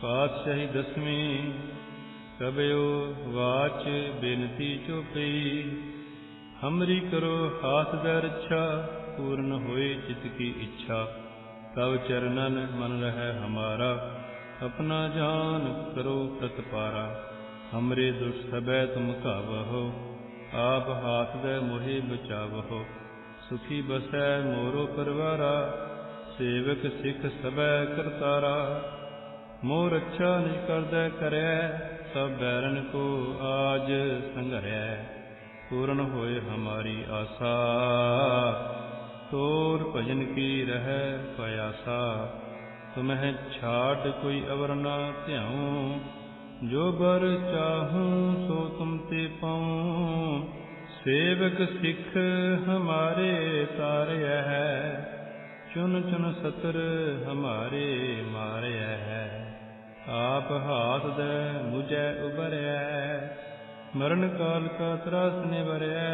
पातशाही दसवीं कबयो वाच बेनती चौपई। हमरी करो हाथ दै रक्षा, पूर्ण होए चित की इच्छा। तव चरणन मन रहे हमारा, अपना जान करो प्रतपारा। हमरे दुष्ट सबै तुम कावहो, आप हाथ दै मोहि बचावहो। सुखी बसै मोरो परवारा, सेवक सिख सबै करतारा। मोर रक्षा निज करदै करै, सब बैरन को आज संघरै। पूर्ण होए हमारी आशा, तोर भजन की रहे प्रयासा। तुम्हें छाड़ कोई अवर ना ध्याऊं, जो बर चाहूं सो तुम ते पाऊं। सेवक सिख हमारे तारय है, चुन चुन सतर हमारे मारय है। आप हाथ दे मुझे उबरै, मरण काल का त्रास निवरै।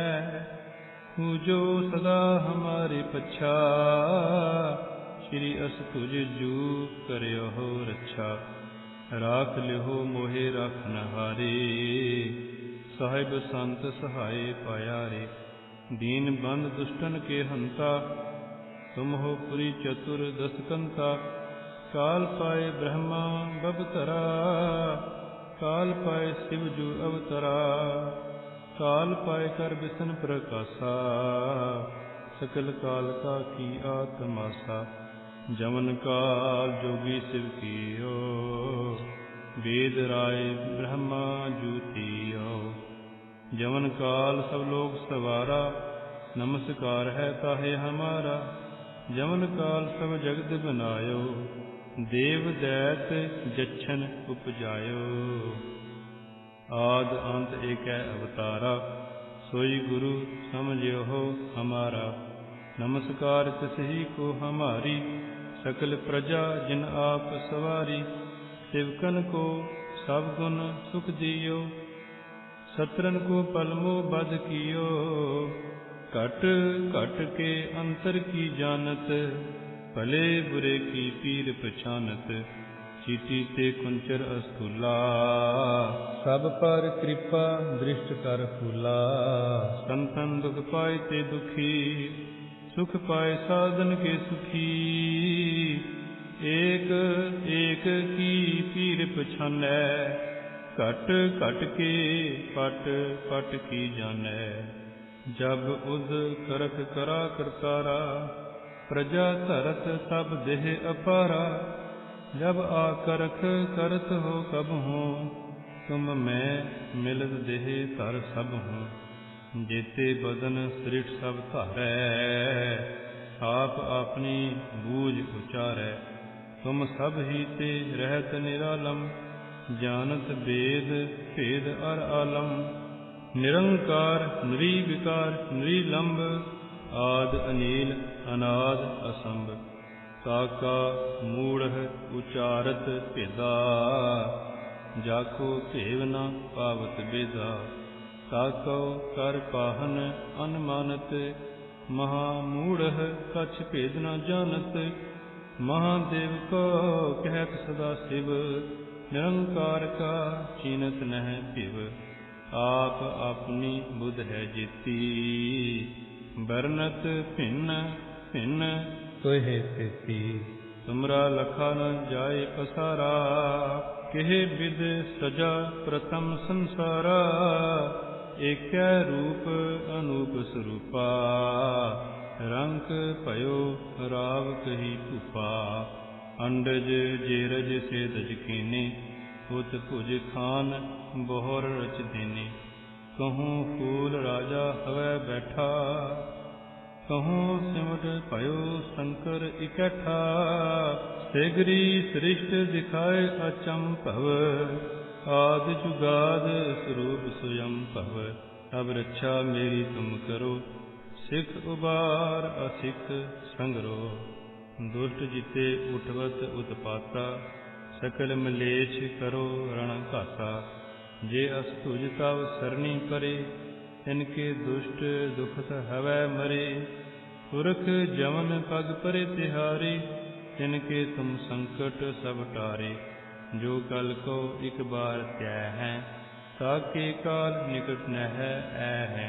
जो सदा हमारी पच्छा, श्री अस तुझ जू करियो हो रक्षा। राख लिहो मोहे राखनहारे, साहिब संत सहाय पायारे। दीन बंद दुष्टन के हंता, तुम हो पुरी चतुर दसकंता। काल पाए ब्रह्मा बबतरा, काल पाए शिव जू अवतरा। काल पाए कर बिसन प्रकाशा, सकल काल का की आत्मासा। जमन काल जोगी शिव कियो, वेद राय ब्रह्मा जूतियो। जमन काल सब लोग सवारा, नमस्कार है ताहे हमारा। जमन काल सब जगत बनायो, देव दैत जच्छन उपजायो। आद अंत एक अवतारा, सोई गुरु समझियो हो हमारा। नमस्कार तिसही को हमारी, सकल प्रजा जिन आप सवारी। सेवकन को सब गुण सुख दियो, सत्रन को पलमो बद कियो। घट घट के अंतर की जानत, भले बुरे की पीर पछानत। चीटी ते कुंचर अस्थूला, सब पर कृपा दृष्ट कर फूला। संतन दुख पाए ते दुखी, सुख पाए साधन के सुखी। एक एक की पीर पछानै, घट घट के पट पट की जानै। जब उद करत करा करतारा, प्रजा धरत तब देह अपारा। जब आकरख करत हो कब हूँ, तुम मैं मिलत देह धर सब हूँ। जेते बदन सृष्ट सब धारै, आप अपनी बूझ उचारै। तुम सब ही ते रहत निरालम, जानत वेद भेद अर आलम। निरंकार निर्विकार निलंब, आद अनील अनाद असंभ। ताका मूढ़ उचारत भेदा, जाको भेव न पावत बेदा। ताको कर पाहन अनमानत, महामूढ़ कछ भेद न जानत। महादेव को कहत सदा शिव, निरंकार का चीनत नह पिव। आप अपनी बुध है जेती, बरनत भिन्न भिन्न तोहे तेती। तुमरा लखा न जाए पसारा, केहे विद सजा प्रथम संसारा। एकै रूप अनूप स्वरूपा, रंक भयो राव कही भूपा। अंडज जेरज सेदज कीने, उत भुज खान बोहर रच देने। कहूँ फूल राजा हवै बैठा, कहूँ सिमट भयो शंकर इकट्ठा। सेगरी सृष्ट दिखाए अचंभव, आद जुगाद स्वरूप स्वयं भव। अब रक्षा मेरी तुम करो, सिख उबार असिख संगरो। दुष्ट जिते उठवत उत्पाता, सकल मलेच्छ करो रण घाता। जे अस तुझ तव सरनी परे, इनके दुष्ट दुखत हवै मरे। पुरख जमन पग परे तिहारी, तिनके तुम संकट सब टारे। जो कल को एक बार त्याय है, ताके काल निकट न है है।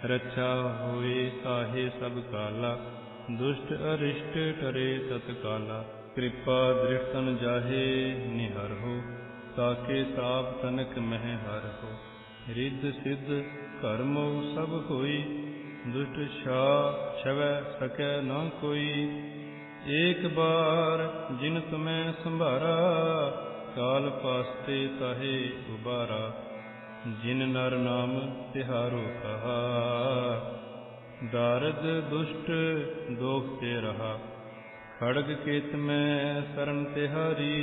रक्षा होए ताहे सब काला, दुष्ट अरिष्ट टरे तत्काला। कृपा दृष्टन जाहे निहर हो, ताके साप तनक मह हर हो। रिद्ध सिद्ध कर्मो सब होई, दुष्ट छवै सकै न कोई। एक बार जिन तुम्हें संभारा, काल पास्ते ताहे उबारा। जिन नर नाम तिहारो कहा, दारद दुष्ट दोख ते रहा। खड़ग केत में शरण तिहारी,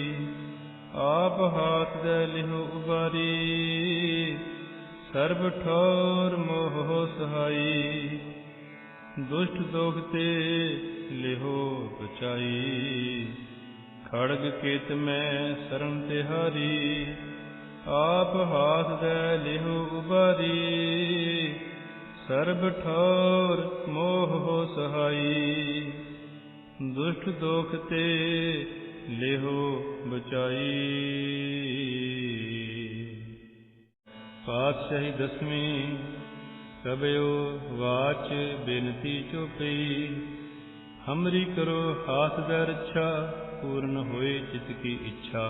आप हाथ दे लिहो उबारी। सर्ब ठौर मोह सहाई, दुष्ट दोख ते लिहो बचाई। खड़ग केत में शरण तिहारी, आप हाथ दे लिहो उबारी। सर्ब ठौर मोह सहाई, दुष्ट दोख ते लिहो बचाई। पातशाही दसवीं। कबयो वाच बेनती चौपई, हमरी करो हाथ दे रक्षा। पूर्ण होए चित की इच्छा,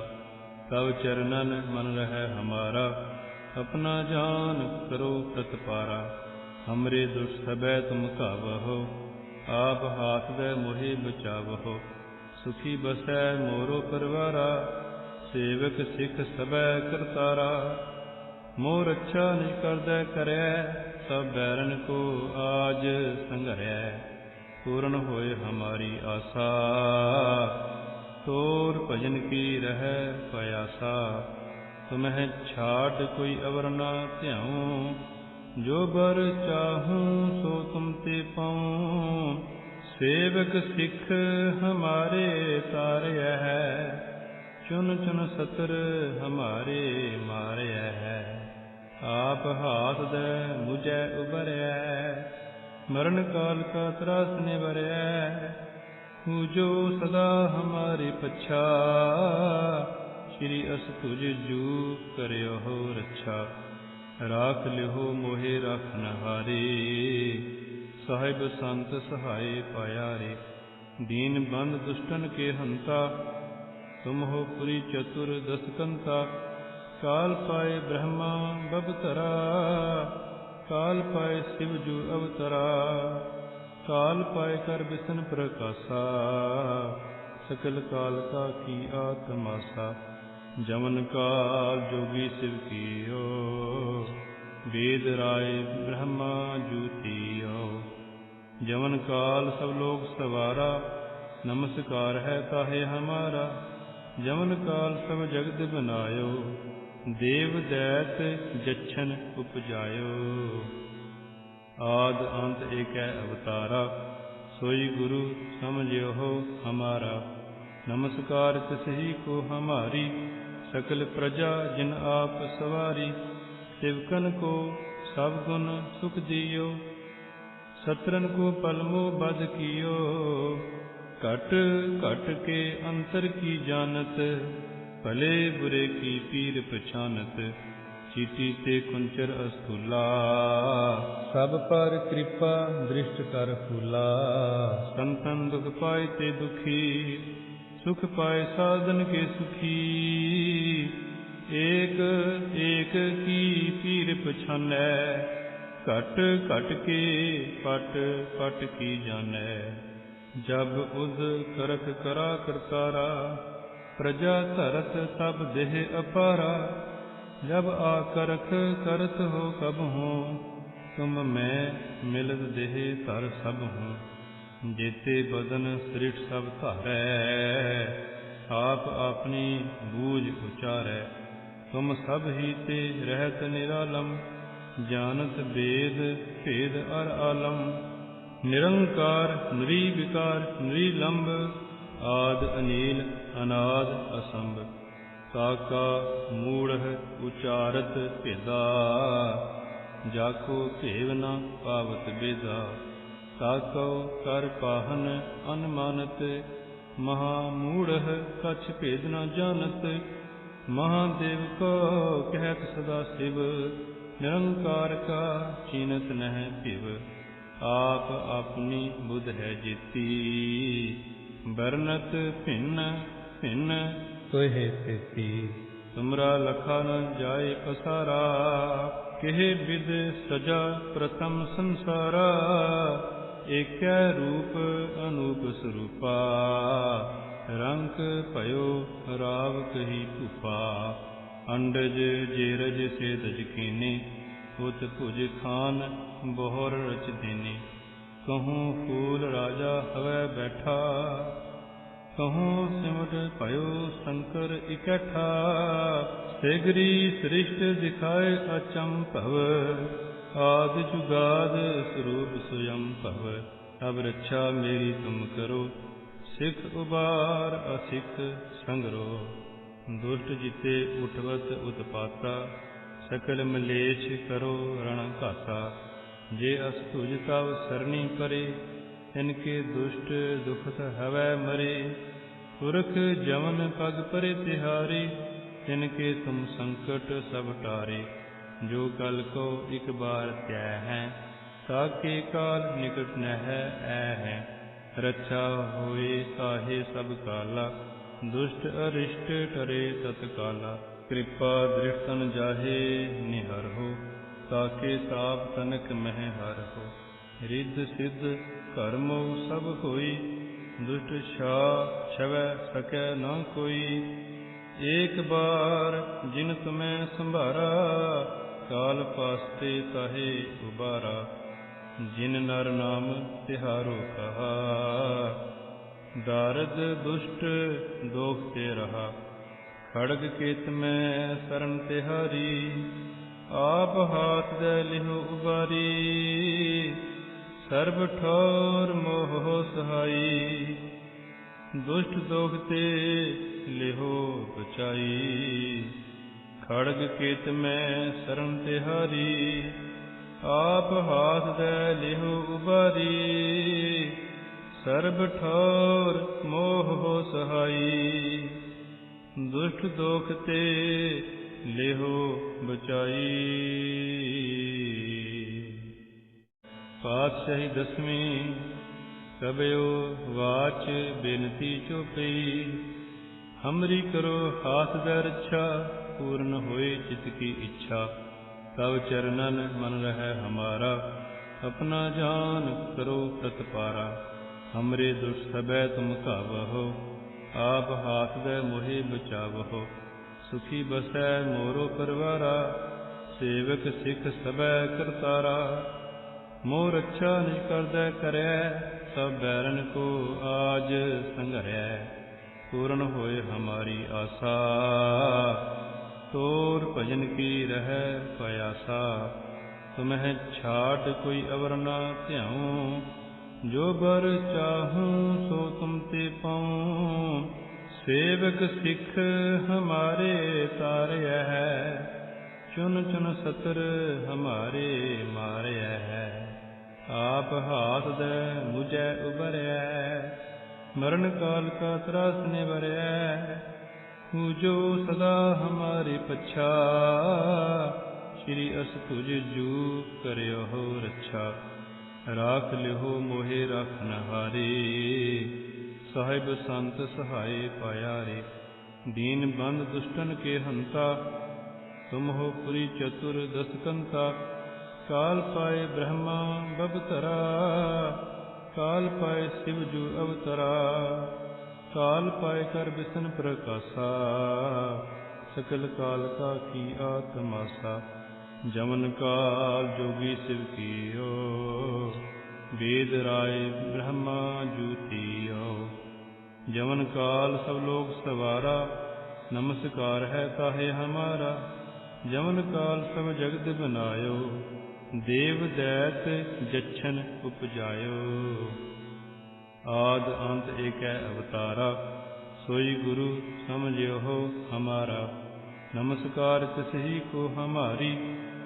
तब चरणन मन रहे हमारा। अपना जान करो प्रतपारा, हमरे दुष्ट सबै तुम कावहो। आप हाथ दे मोहे बचावहो। सुखी बसै मोरो परवारा, सेवक सिख सबै करतारा। मोह रक्षा निज करदै करै, सब बैरन को आज संघरै। पूर्ण होए हमारी आशा, तोर भजन की रह पयासा। तुम्हें छाट कोई अवर ना ध्याऊं, जो बर चाहूं सो तुम ते पाऊं। सेवक सिख हमारे तारय है, चुन चुन सतर हमारे मारय है। आप हाथ दे मुझे उबरै, मरण काल का त्रास निवरै। पूजो सदा हमारी पच्छा, श्री अस तुझ जू करियो हो रक्षा। राख लिहो मोहे राखन हारे, साहिब संत सहाय पाया रे। दीन बंद दुष्टन के हंता, तुम हो पुरी चतुर दसकंता। काल पाए ब्रह्मा बबतरा, काल पाए शिव जू अवतरा। काल पाए कर बिसन प्रकाशा, सकल काल का की आत्मासा। जमन काल जोगी शिव कियो, वेद राय ब्रह्मा जूतियो। जमन काल सब लोग सवारा, नमस्कार है ताहे हमारा। जमन काल सब जगत बनायो, देव दैत जच्छन उपजायो। आद अंत एक अवतारा, सोई गुरु समझियो हो हमारा। नमस्कार तिसही को हमारी, सकल प्रजा जिन आप सवारी। सेवकन को सब गुण सुख दियो, सत्रन को पलमो बद कियो। घट घट के अंतर की जानत, भले बुरे की पीर पछानत। चीटी ते कुंचर अस्थूला, सब पर कृपा दृष्ट कर फूला। संतन दुख पाए ते दुखी, सुख पाए साधन के सुखी। एक एक की पीर पछानै, घट घट के पट पट की जानै। जब उद करत करा करतारा, प्रजा धरत तब देह अपारा। जब आकरख करत हो कब हो, तुम मैं मिलत देह धर सब हूँ। जेते बदन सृष्ट सब धारै, आप अपनी बूझ उचारै। तुम सब ही ते रहत निरालम, जानत वेद भेद अर आलम। निरंकार निर्विकार निलंब, आद अनील अनाद असंभ। ताका मूढ़ उचारत भेदा, जाको भेव न पावत बेदा। ताको कर पाहन अनुमानत, महामूढ़ कछ भेद न जानत। महादेव को कहत सदा शिव, निरंकार का चीनत नह पिव। आप अपनी बुध है जीती, बरनत भिन्न भिन्न तोहे तेती। तुमरा लखा न जाए पसारा, केहे विद सजा प्रथम संसारा। एकै रूप अनूप स्वरूपा, रंक भयो राव कही भूपा। अंडज जेरज सेदज कीने, उत भुज खान बोहर रच देने। कहूँ फूल राजा हवै बैठा, कहूँ सिमट भयो शंकर इकट्ठा। सेगरी सृष्ट दिखाए अचंभव, आदि जुगाद स्वरूप स्वयं भव। अब रक्षा मेरी तुम करो, सिख उबार असिख संगरो। दुष्ट जिते उठवत उत्पाता, सकल मलेच्छ करो रण घाता। जे अस्तुज तव सरनी परे, इनके दुष्ट दुखत हवै मरे। पुरख जमन पग परे तिहारी, इनके तुम संकट सब टारे। जो कल को एक बार त्याय है, ताके काल निकट न है ऐ है। रक्षा होए ताहे सब काला, दुष्ट अरिष्ट टरे तत्काला। कृपा दृष्टन जाहे निहर हो, ताके ताप तनक मह हर हो। रिद्ध सिद्ध कर्मो सब होई, दुष्ट छवै सकै न कोई। एक बार जिन तुम्हें संभारा, काल पास्ते ताहे उबारा। जिन नर नाम तिहारो कहा, दारद दुष्ट दोख ते रहा। खड़ग केत में शरण तिहारी, आप हाथ दे लिहो उबारी। सर्ब ठोर मोह सहाई, दुष्ट दोख ते लिहो बचाई। खड़ग केत में शरण तिहारी, आप हाथ दे लिहो उबारी। सर्ब ठोर मोह सहाई, दुष्ट दोख ते लिहो बचाई। पातशाही दसवीं कबयो वाच बेनती चोपई। हमरी करो हाथ दे रक्षा, पूर्ण होए चित की इच्छा। तव चरणन मन रह हमारा, अपना जान करो प्रतपारा। हमरे दुष्ट सबै तुम कावहो, आप हाथ दे मोहे बचावहो। सुखी बसै मोरो परवारा, सेवक सिख सबै करतारा। मोह रक्षा निज करदै करै, सब बैरन को आज संघरै। पूर्ण होए हमारी आशा, तोर भजन की रह पयासा। तुम्हें छाट कोई अवर न ध्याऊं, जो बर चाहूं सो तुम ते पाऊं। सेवक सिख हमारे तारय है, चुन चुन सतर हमारे मारय है। आप हाथ दे मुझे उबरय, मरण काल का त्रास निवरय। पूजो सदा हमारे पच्छा, श्री अस्तुज जू करयो हो रक्षा। राख लिहो मोहे राखन हारे, साहिब संत सहाय पायारे। दीन बंद दुष्टन के हंता, तुम हो पुरी चतुर दसकंता। काल पाए ब्रह्मा बबतरा, काल पाए शिव जू अवतरा। काल पाए कर बिसन प्रकाशा, सकल काल का की आत्मासा। जमन काल जोगी शिव कियो, वेद राय ब्रह्मा जूतियो। जमन काल सब लोग सवारा, नमस्कार है ताहे हमारा। जमन काल सब जगत बनायो, देव दैत जच्छन उपजायो। आद अंत एकै अवतारा, सोई गुरु समझियो हो हमारा। नमस्कार तिसही को हमारी,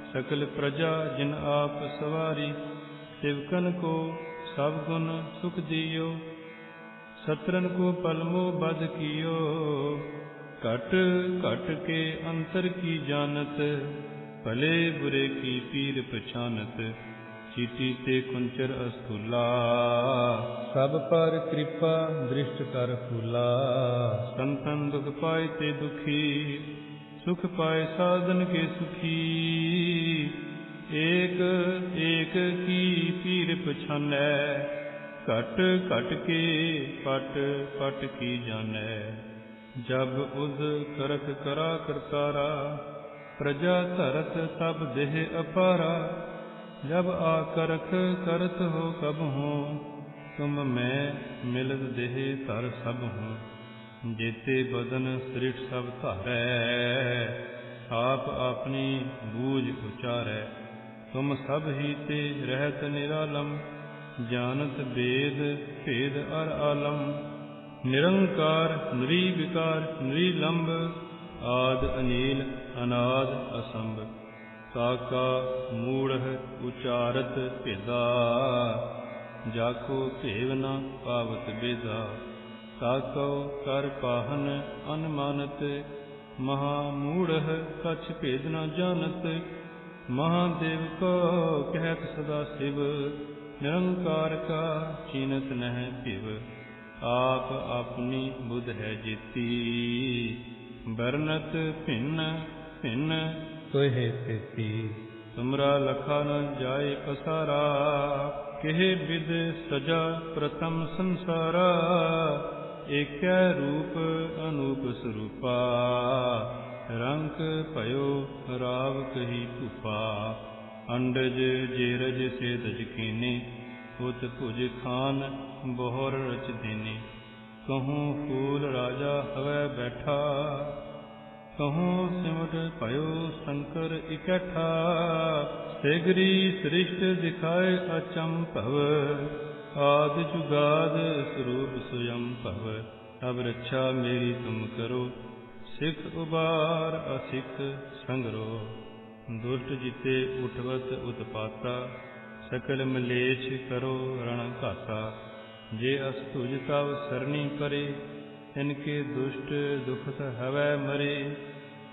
सकल प्रजा जिन आप सवारी। सेवकन को सब गुण सुख दियो, शत्रन को पलमो बध कियो। घट घट के अंतर की जानत, भले बुरे की पीर पछानत। चीटी ते कुंचर अस्थूला, सब पर कृपा दृष्ट कर फूला। संतन दुख पाए ते दुखी, सुख पाए साधन के सुखी। एक एक की पीर पछानै, घट घट के पट पट की जानै। जब उद करत करा करतारा, प्रजा धरत तब देह अपारा। जब आकरख करत हो कब हो, तुम मैं मिलत देह धर सब हूँ। जेते बदन सृष्ट सब धारै, आप अपनी बूझ उचारै। तुम सब ही ते रहत निरालम, जानत वेद भेद अर आलम। निरंकार निर्विकार निलंब, आद अनील अनाद असंभ। ताका मूढ़ उचारत भेदा, जाको भेव न पावत बेदा। ताको कर पाहन अनमानत, महामूढ़ कछ भेद न जानत। महादेव को कहत सदा शिव, निरंकार का चीनत नह पिव। आप अपनी बुध है जीती, बरनत भिन्न भिन्न सोहे तेती। तुमरा लखा न जाए पसारा, केह विद सजा प्रथम संसारा। एक रूप अनूप स्वरूपा, रंक भयो राव कही भूपा। अंडज जेरज से दज कीने, उत भुज खान बोहर रच देने। कहूँ फूल राजा हवै बैठा, कहूँ सिमट भयो शंकर इकट्ठा। सेगरी सृष्ट दिखाए अचंभव, आद जुगाद स्वरूप स्वयं भव। अब रक्षा मेरी तुम करो, सिख उबार असिख संगरो। दुष्ट जिते उठवत उत्पाता, सकल मलेच्छ करो रण घाता। जे अस्तुज तव सरनी परे, इनके दुष्ट दुखत हवै मरे।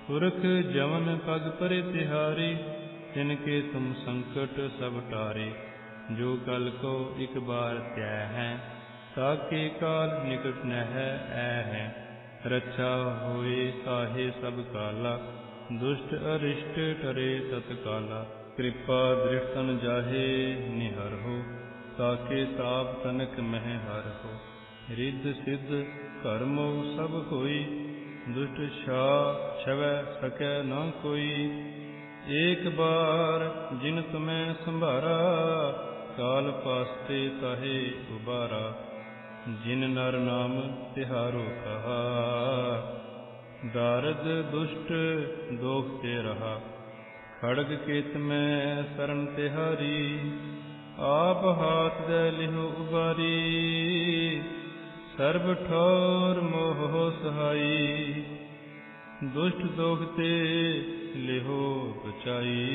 पुरख जमन पग परे तिहारी, इनके तुम संकट सब टारे। जो कल को एक बार त्याय है, ताके काल निकट न है ऐ है। रक्षा होए ताहे सब काला, दुष्ट अरिष्ट टरे तत्काला। कृपा दृष्टन जाहे निहर हो, ताके ताप तनक मह हर हो। रिद्ध सिद्ध कर्मो सब होई, दुष्ट छवै सकै न कोई। एक बार जिन तुम्हें संभारा, काल पास्ते ताहे उबारा। जिन नर नाम तिहारो कहा, दारद दुष्ट दोख ते रहा। खड़ग केत में शरण तिहारी, आप हाथ दे लिहो उबारी। सर्ब ठौर मोह सहाई, दुष्ट दोख ते लिहो बचाई।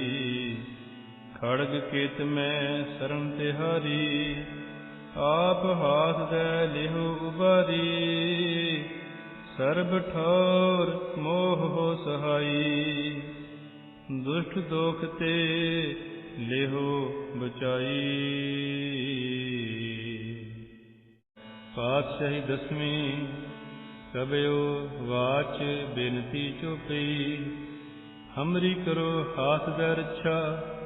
खड़ग केत में शरण तिहारी, आप हाथ दे लिहो उबारी। सर्ब ठौर मोह सहाई, दुष्ट दोख ते लिहो बचाई। पातशाही दसवीं कबयो वाच बेनती चोपई। हमरी करो हाथ दे रक्षा,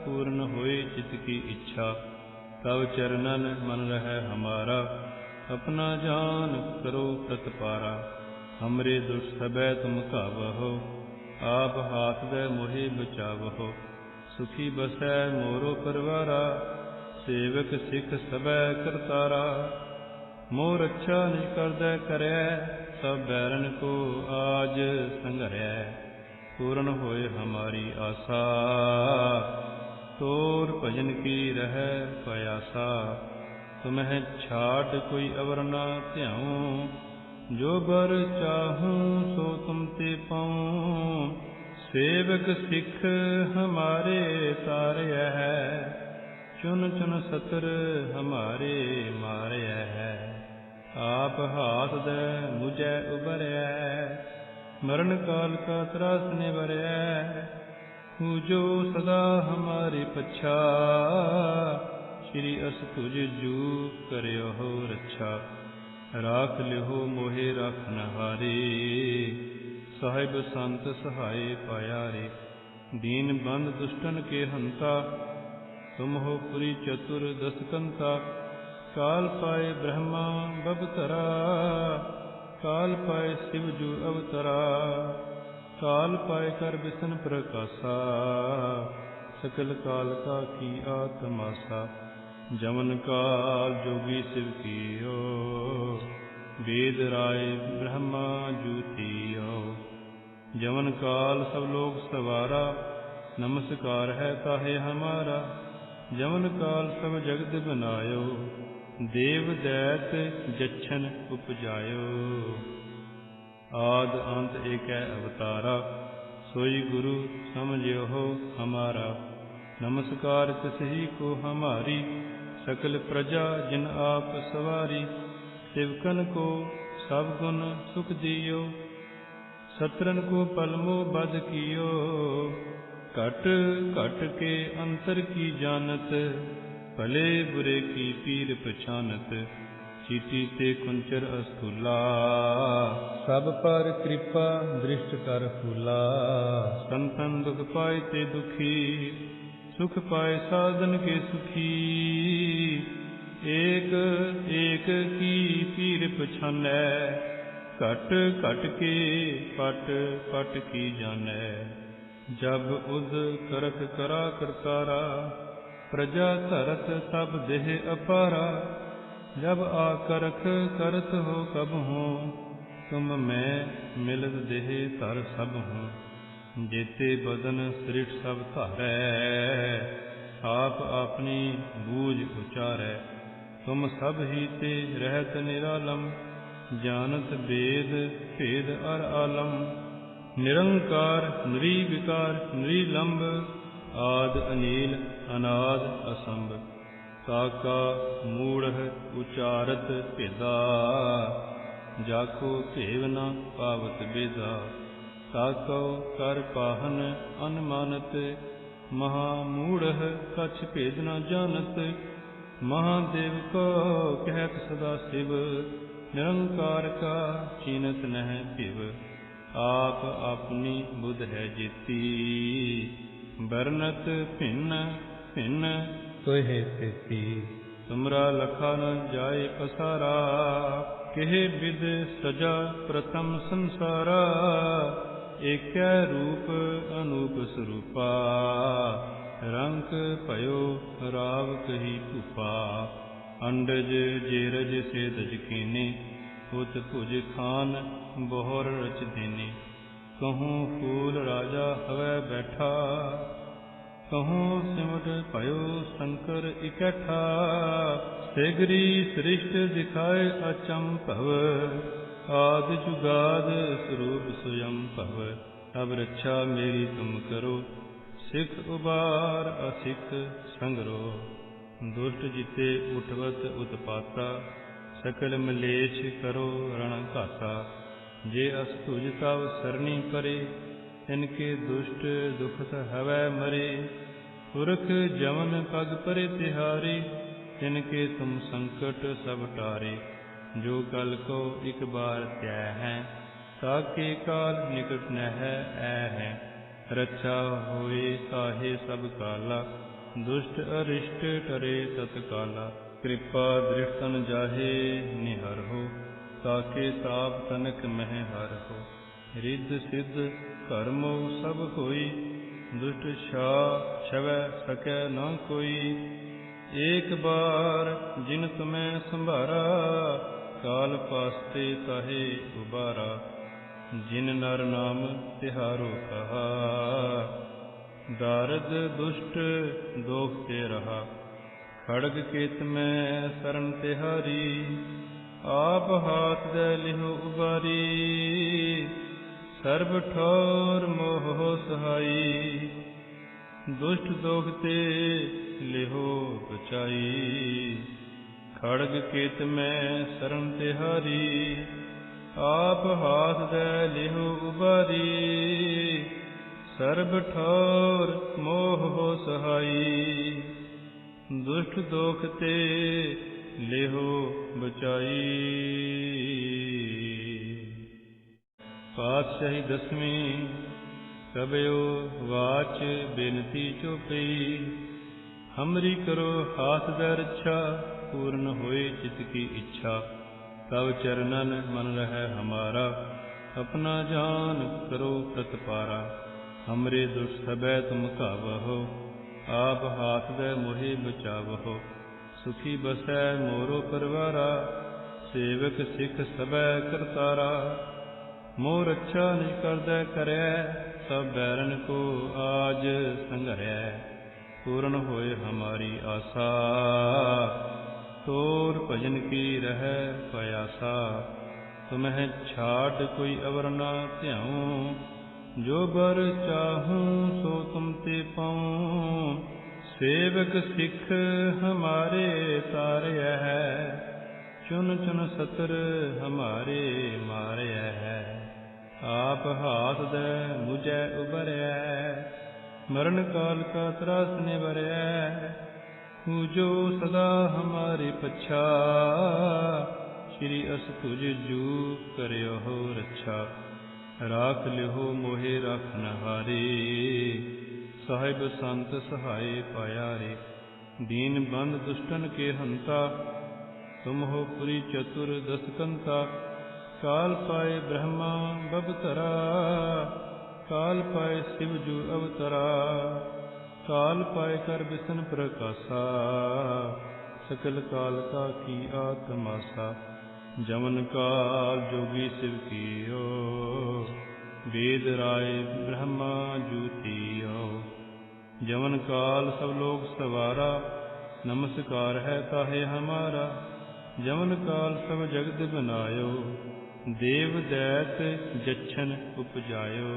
पूर्ण होए चित की इच्छा। तव चरणन मन रह हमारा, अपना जान करो प्रतपारा। हमरे दुष्ट सबै तुम कावहो, आप हाथ दे मोहे बचावहो। सुखी बसै मोरो परवारा, सेवक सिख सबै करतारा। मोह रक्षा निज करदै करै, सब बैरन को आज संघरै। पूर्ण होए हमारी आशा, तोर भजन की रह प्रयासा। तुम्हें छाट कोई अवर न ध्याऊं, जो बर चाहूं सो तुम ते पाऊं। सेवक सिख हमारे तारय है, चुन चुन सतर हमारे मारय है। आप हाथ दे मुझे उबरै, मरण काल का त्रास निवरै, पूजो सदा हमारे पच्छा, श्री अस तुझ जू करियो हो रक्षा। राख लिहो मोहे राखन हारे, साहिब संत सहाय पायारे। दीन बंद दुष्टन के हंता, तुम हो पुरी चतुर दसकंता। काल पाए ब्रह्मा बबतरा, काल पाए शिव जू अवतरा। काल पाए कर बिसन प्रकाशा, सकल काल का की आत्मासा। जमन काल जोगी शिव कियो, वेद राय ब्रह्मा जूतियो। जमन काल सब लोग सवारा, नमस्कार है ताहे हमारा। जमन काल सब जगत बनायो, देव दैत जच्छन उपजायो। आद अंत एकै अवतारा, सोई गुरु समझियो हो हमारा। नमस्कार तिसही को हमारी, सकल प्रजा जिन आप सवारी। सेवकन को सब गुण सुख दियो, सत्रन को पलमो बद कियो। कट कट के अंतर की जानत, भले बुरे की पीर पछानत। चीटी ते कुंचर अस्थूला, सब पर कृपा दृष्ट कर फूला। संतन दुख पाए ते दुखी, सुख पाए साधन के सुखी। एक एक की पीर पछानै, घट घट के पट पट की जानै। जब उद करत करा करतारा, प्रजा धरत तब देह अपारा। जब आकरख करत हो कब हों, तुम मैं मिलत देह धर सब हों। जेते बदन सृष्ट सब धारै, आप अपनी बूझ उचारै। तुम सब ही ते रहत निरालम, जानत वेद भेद अर आलम। निरंकार निर्विकार निलंब, आद अनील अनाद असंभ। ताका मूढ़ उचारत भेदा, जाको भेव न पावत बेदा। ताको कर पाहन अनमानत, महामूढ़ कछ भेद न जानत। महादेव को कहत सदा शिव, निरंकार का चीनत नह पिव। आप अपनी बुध है जेती, बरनत भिन्न भिन्न तोहे तेती। तुमरा लखा न जाए पसारा, केहे विद सजा प्रथम संसारा। एकै रूप अनूप स्वरूपा, रंक भयो राव कही भूपा। अंडज जेरज सेदज कीने, उत भुज खान बोहर रच देने। कहूँ फूल राजा हवै बैठा, कहूँ सिमट भयो शंकर इकट्ठा। सेगरी सृष्ट दिखाए अचंभव, आद जुगाद स्वरूप स्वयं भव। अब रक्षा मेरी तुम करो, सिख उबार असिख संगरो। दुष्ट जिते उठवत उत्पाता, सकल मलेच्छ करो रण घाता। जे अस तुझ तव सरनी परे, इनके दुष्ट दुखत हवै मरे। पुरख जमन पग परे तिहारी, तिनके तुम संकट सब टारे। जो कल को एक बार त्याय है, ताके काल निकट न है ऐ है। रक्षा होए ताहे सब काला, दुष्ट अरिष्ट टरे तत्काला। कृपा दृष्टन जाहे निहर हो, ताके साप तनक मह हर हो। रिद्ध सिद्ध कर्मो सब होई, दुष्ट छा छवै सकै न कोई। एक बार जिन तुम्हें संभारा, काल पास्ते ताहे उबारा। जिन नर नाम तिहारो कहा, दारद दुष्ट दोख ते रहा। खड़ग केत में शरण तिहारी, आप हाथ दे लिहो उबारी। सर्ब ठौर मोह सहाई, दुष्ट दोख ते लिहो बचाई। खड़ग केत में शरण तिहारी, आप हाथ दे लिहो उबारी, सर्ब ठौर मोह हो सहाई, दुष्ट दोख ते लिहो बचाई। पातशाही दसवीं कबयो वाच बेनती चौपई, हमरी करो हाथ दे रक्षा, पूर्ण होए चित की इच्छा। तब चरणन मन रहे हमारा, अपना जान करो प्रतपारा। हमरे दुष्ट सबै तुम कावहो, आप हाथ दे मोहे बचावहो। सुखी बसै मोरो परवारा, सेवक सिख सबै करतारा। मोर रक्षा निज करदै करै, सब बैरन को आज संघरै। पूर्ण होए हमारी आशा, तोर भजन की रह पयासा। तुम्हें छाट कोई अवर ना ध्याऊं, जो बर चाहूं सो तुम ते पाऊं। सेवक सिख हमारे तारय है, चुन चुन सतर हमारे मारय है। आप हाथ दे मुझे उबरै, मरण काल का त्रास निवरै। जो सदा हमारी पच्छा, श्री अस तुझ जू करियो हो रक्षा। राख लिहो मोहे राखनहारे, साहिब संत सहाय पाया रे। दीन बंद दुष्टन के हंता, तुम हो पुरी चतुर दसकंता। काल पाए ब्रह्मा बबतरा, काल पाए शिव जू अवतरा। काल पाए कर बिसन प्रकाशा, सकल काल का की आत्मासा। जमन काल जोगी शिव कियो, वेद राय ब्रह्मा जूतियो। जमन काल सब लोग सवारा, नमस्कार है ताहे हमारा। जमन काल सब जगत बनायो, देव दैत जच्छन उपजायो।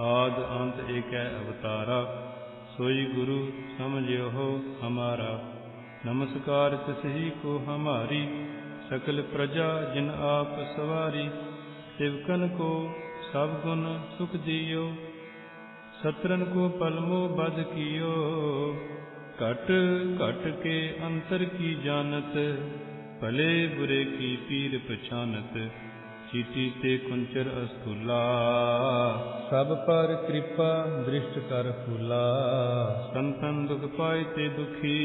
आद अंत एकै अवतारा, सोई गुरु समझियो हो हमारा। नमस्कार तिसही को हमारी, सकल प्रजा जिन आप सवारी। सेवकन को सब गुण सुख दियो, सत्रन को पलमो बद कियो। घट घट के अंतर की जानत, भले बुरे की पीर पछानत। चीटी ते कुंचर अस्थूला, सब पर कृपा दृष्ट कर फूला। संतन दुख पाए ते दुखी,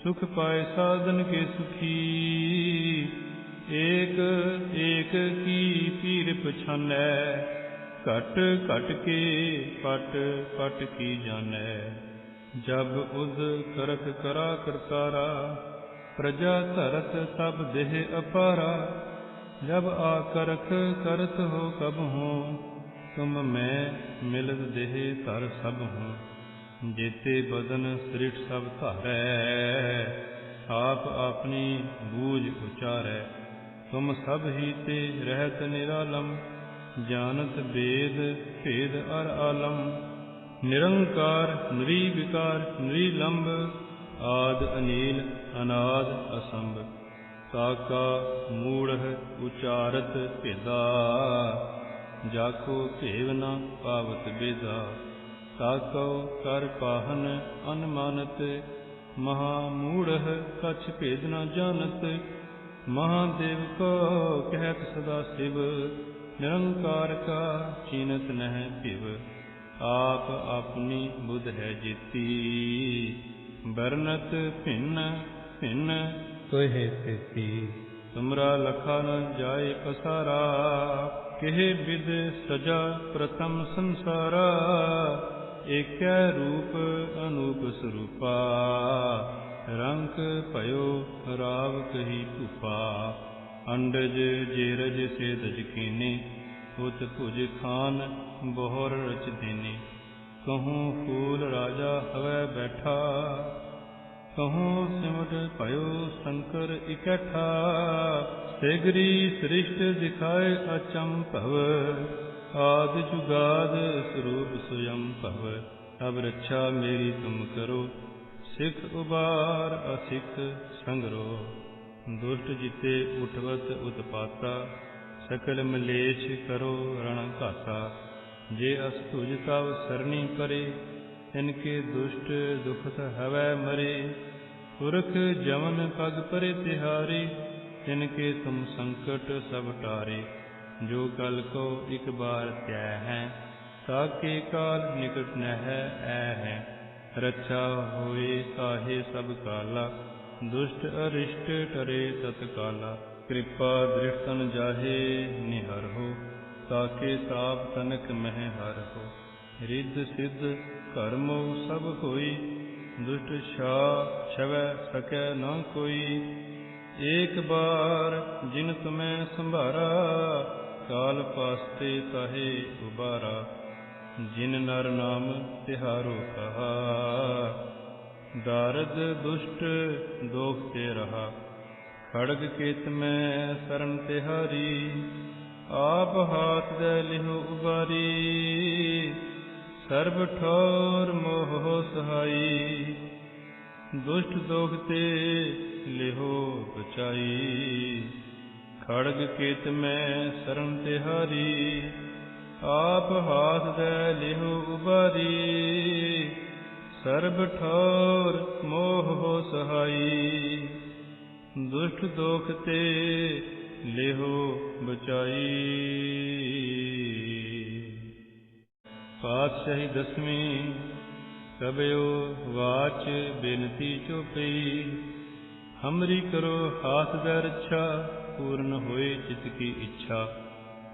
सुख पाए साधन के सुखी। एक एक की पीर पछानै, घट घट के पट पट की जानै। जब उद करत करा करतारा, प्रजा धरत तब देह अपारा। जब आकरख करत हो कब हो, तुम मैं मिलत देह तर सब हो। जेते बदन सृष्ट सब धारै, आप अपनी बूझ उचारै। तुम सब ही ते रहत निरालम, जानत वेद भेद अर आलम। निरंकार निर्विकार निलंब, आद अनील अनाद असंभ। ताका मूढ़ उचारत भेदा, जाको भेव न पावत बेदा। ताको कर पाहन अनमानत, महामूढ़ कछ भेद न जानत। महादेव को कहत सदा शिव, निरंकार का चीनत नह पिव। आप अपनी बुध है जीती, बरनत भिन्न भिन्न तोहे तेती। तुमरा लखा न जाए पसारा, केह विद सजा प्रथम संसारा। एकै रूप अनूप स्वरूपा, रंक भयो राव कही भूपा। अंडज जेरज सेदज कीने, उत भुज खान बोहर रच देने। कहूँ फूल राजा हवै बैठा, कहूँ सिमट भयो शंकर इकट्ठा। सेगरी सृष्ट दिखाए अचंभव, आदि जुगाद स्वरूप स्वयं भव। अब रक्षा मेरी तुम करो, सिख उबार असिख संगरो। दुष्ट जिते उठवत उत्पाता, सकल मलेच्छ करो रण घाता। जे अस तुझ तव सरनी परे, इनके दुष्ट दुखत हवै मरे। पुरख जमन पग परे तिहारी, इनके तुम संकट सब टारे। जो कल को एक बार त्याय है, ताके काल निकट न है ऐ है। रक्षा होए ताहे सब काला, दुष्ट अरिष्ट टरे तत्काला। कृपा दृष्टन जाहे निहर हो, ताके ताप तनक मह हर हो। रिद्ध सिद्ध कर्मो सब होई, दुष्ट छवै सकै न कोई। एक बार जिन तुम्हें संभारा, काल पास्ते ताहे उबारा। जिन नर नाम तिहारो कहा, दारद दुष्ट दोख ते रहा। खड़ग केत में शरण तिहारी, आप हाथ दे लिहो उबारी। सर्ब ठोर मोह सहाई, दुष्ट दोख ते लिहो बचाई। खड़ग केत में शरण तिहारी, आप हाथ दे लिहो उबारी। सर्ब ठोर मोह सहाई, दुष्ट दोख ते लिहो बचाई। पातशाही दसवीं। कबयो वाच बेनती चोपई, हमरी करो हाथ दे रक्षा। पूर्ण होए चित की इच्छा,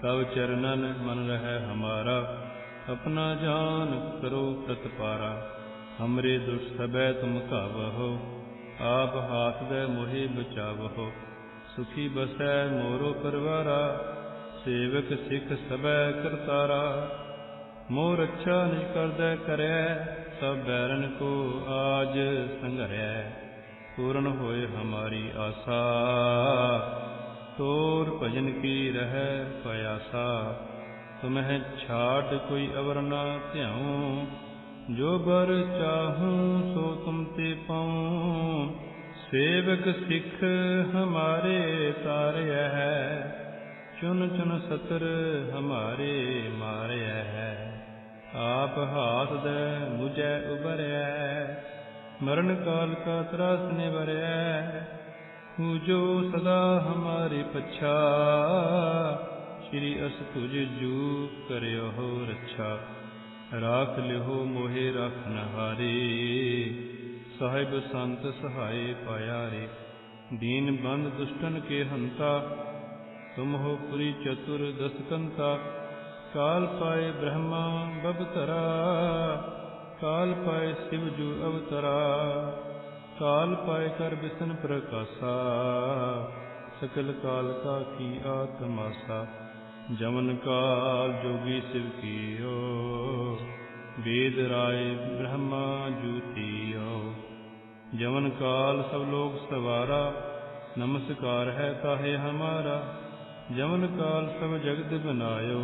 तव चरणन मन रहे हमारा। अपना जान करो प्रतपारा, हमरे दुष्ट सबै तुम कावहो। आप हाथ दे मोहे बचावहो, सुखी बसै मोरो परवारा। सेवक सिख सबै करतारा, मोह रक्षा निज करदै करै। सब बैरन को आज संघरै, पूर्ण होए हमारी आशा। तोर भजन की रह पयासा, तुम्हें छाड़ कोई अवर न ध्याऊं। जो बर चाहूं सो तुम ते पाऊं। सेवक सिख हमारे तारय है, चुन चुन सतर हमारे मारय है। आप हाथ दे मुझे उबरै, मरण काल का त्रास निवरै। पूजो सदा हमारे पच्छा, श्री अस तुझ जू करयो हो रक्षा। राख लिहो मोहे राखन हारे, साहिब संत सहाय पायारे। दीन बंद दुष्टन के हंता, तुम हो पुरी चतुर दसकंता। काल पाए ब्रह्मा बबतरा, काल पाए शिव जू अवतरा। काल पाए कर बिसन प्रकाशा, सकल काल का की आत्मासा। जमन काल जोगी शिव कियो, वेद राय ब्रह्मा जूतियो। जमन काल सब लोग सवारा, नमस्कार है ताहे हमारा। जमन काल सब जगत बनायो,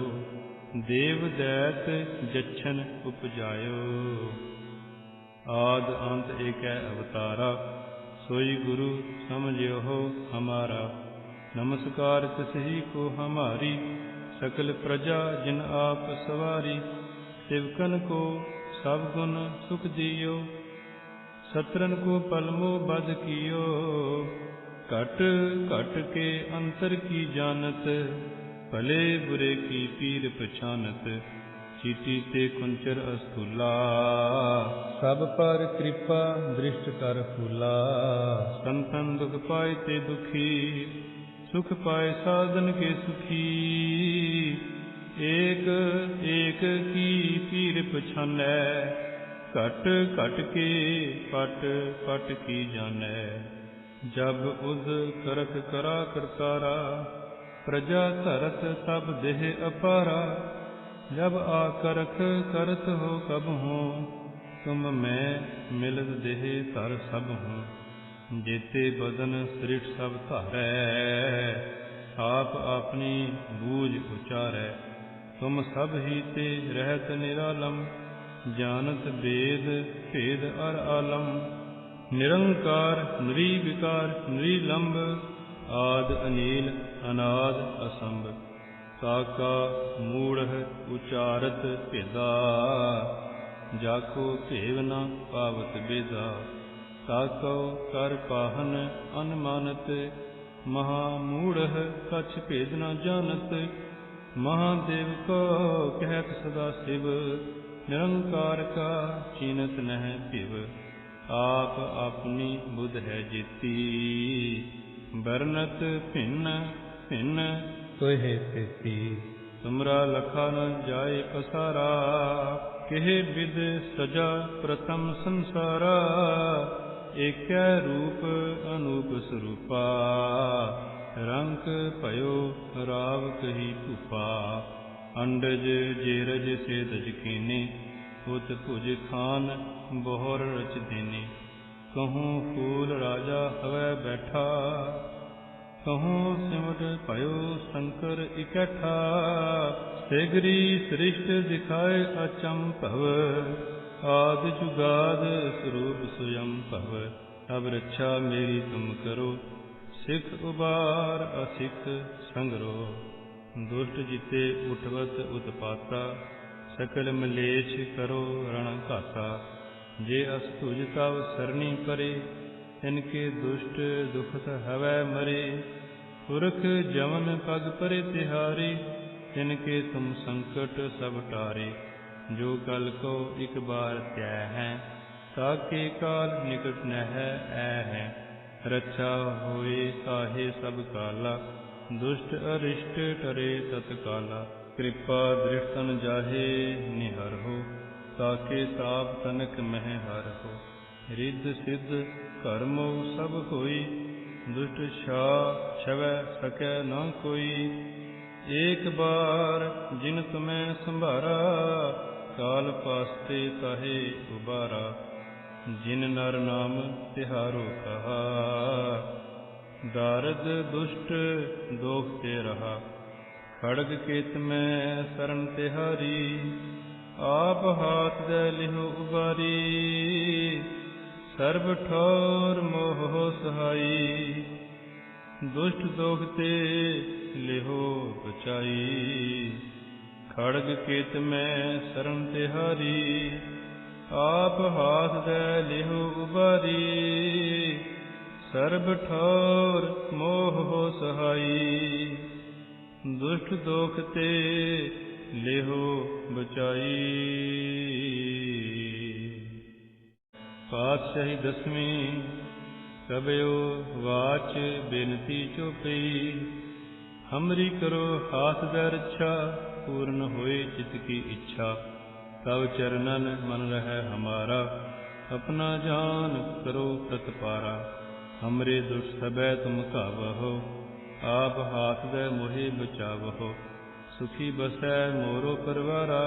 देव दैत जच्छन उपजायो। आद अंत एकै अवतारा, सोई गुरु समझियो हो हमारा। नमस्कार तिसही को हमारी, सकल प्रजा जिन आप सवारी। सेवकन को सब गुण सुख दियो, शत्रन को पलमो बध कियो। घट घट के अंतर की जानत, भले बुरे की पीर पछानत। चीटी ते कुंचर अस्थूला, सब पर कृपा दृष्ट कर फूला। संतन दुख पाए ते दुखी, सुख पाए साधन के सुखी। एक एक की पीर पछानै, घट घट के पट पट की जानै। जब उद करत करा करतारा, प्रजा धरत तब देह अपारा। जब आकरख करत हो कब हो, तुम मैं मिलत देह धर सब हूँ। जेते बदन सृष्ट सब धारै, आप अपनी बूझ उचारै। तुम सब ही ते रहत निरालम, जानत वेद भेद अर आलम। निरंकार निर्विकार निलंब, आद अनील अनाद असंभ, ताका मूढ़ उचारत भेदा, जाको भेव न पावत बेदा। ताको कर पाहन अनमानत, महामूढ़ कछ भेद न जानत। महादेव को कहत सदा शिव, निरंकार का चीनत नह पिव। आप अपनी बुध है जीती, बरनत भिन्न भिन्न कोहे तेती। तुमरा लखा न जाए पसारा, केह विद सजा प्रथम संसारा। एकै रूप अनूप स्वरूपा, रंक भयो राव कही भूपा। अंडज जेरज से दज कीने, उत भुज खान बोहर रच देने। कहूँ फूल राजा हवै बैठा, कहूँ सिमट भयो शंकर इकट्ठा। सेगरी सृष्ट दिखाए अचंभव, आद जुगाद स्वरूप स्वयं भव। अब रक्षा मेरी तुम करो, सिख उबार असिख संगरो। दुष्ट जिते उठवत उत्पाता, सकल मलेच्छ करो रण घाता। जे अस्तुज तव सरनी परे, इनके दुष्ट दुखत हवै मरे। पुरख जमन पग परे तिहारी, इनके तुम संकट सब टारे। जो कल को एक बार त्याह है, ताके काल निकट न है ऐ है। रक्षा होए ताहे सब काला, दुष्ट अरिष्ट टरे तत्काला। कृपा दृष्टन जाहे निहर हो, ताके साप तनक मह हर हो। रिद्ध सिद्ध कर्मो सब होई, दुष्ट छवै सकै न कोई। एक बार जिन तुम्हें संभारा, काल पास्ते ताहे उबारा। जिन नर नाम तिहारो कहा, दारद दुष्ट दोख ते रहा। खड़ग केत में शरण तिहारी, आप हाथ दे लिहो उबारी। सर्ब ठौर मोह सहाई, दुष्ट दोख ते लिहो बचाई। खड़ग केत में शरण तिहारी, आप हाथ दे लिहो उबारी। सर्ब ठौर मोह सहाई, दुष्ट दोख ते लिहो बचाई। पातशाही दसवीं कबयो वाच बेनती चोपई। हमरी करो हाथ दे रक्षा, पूर्ण होए चित की इच्छा। तव चरणन मन रह हमारा, अपना जान करो प्रतपारा। हमरे दुष्ट सबै तुम कावहो, आप हाथ दे मोहे बचावहो। सुखी बसै मोरो परवारा,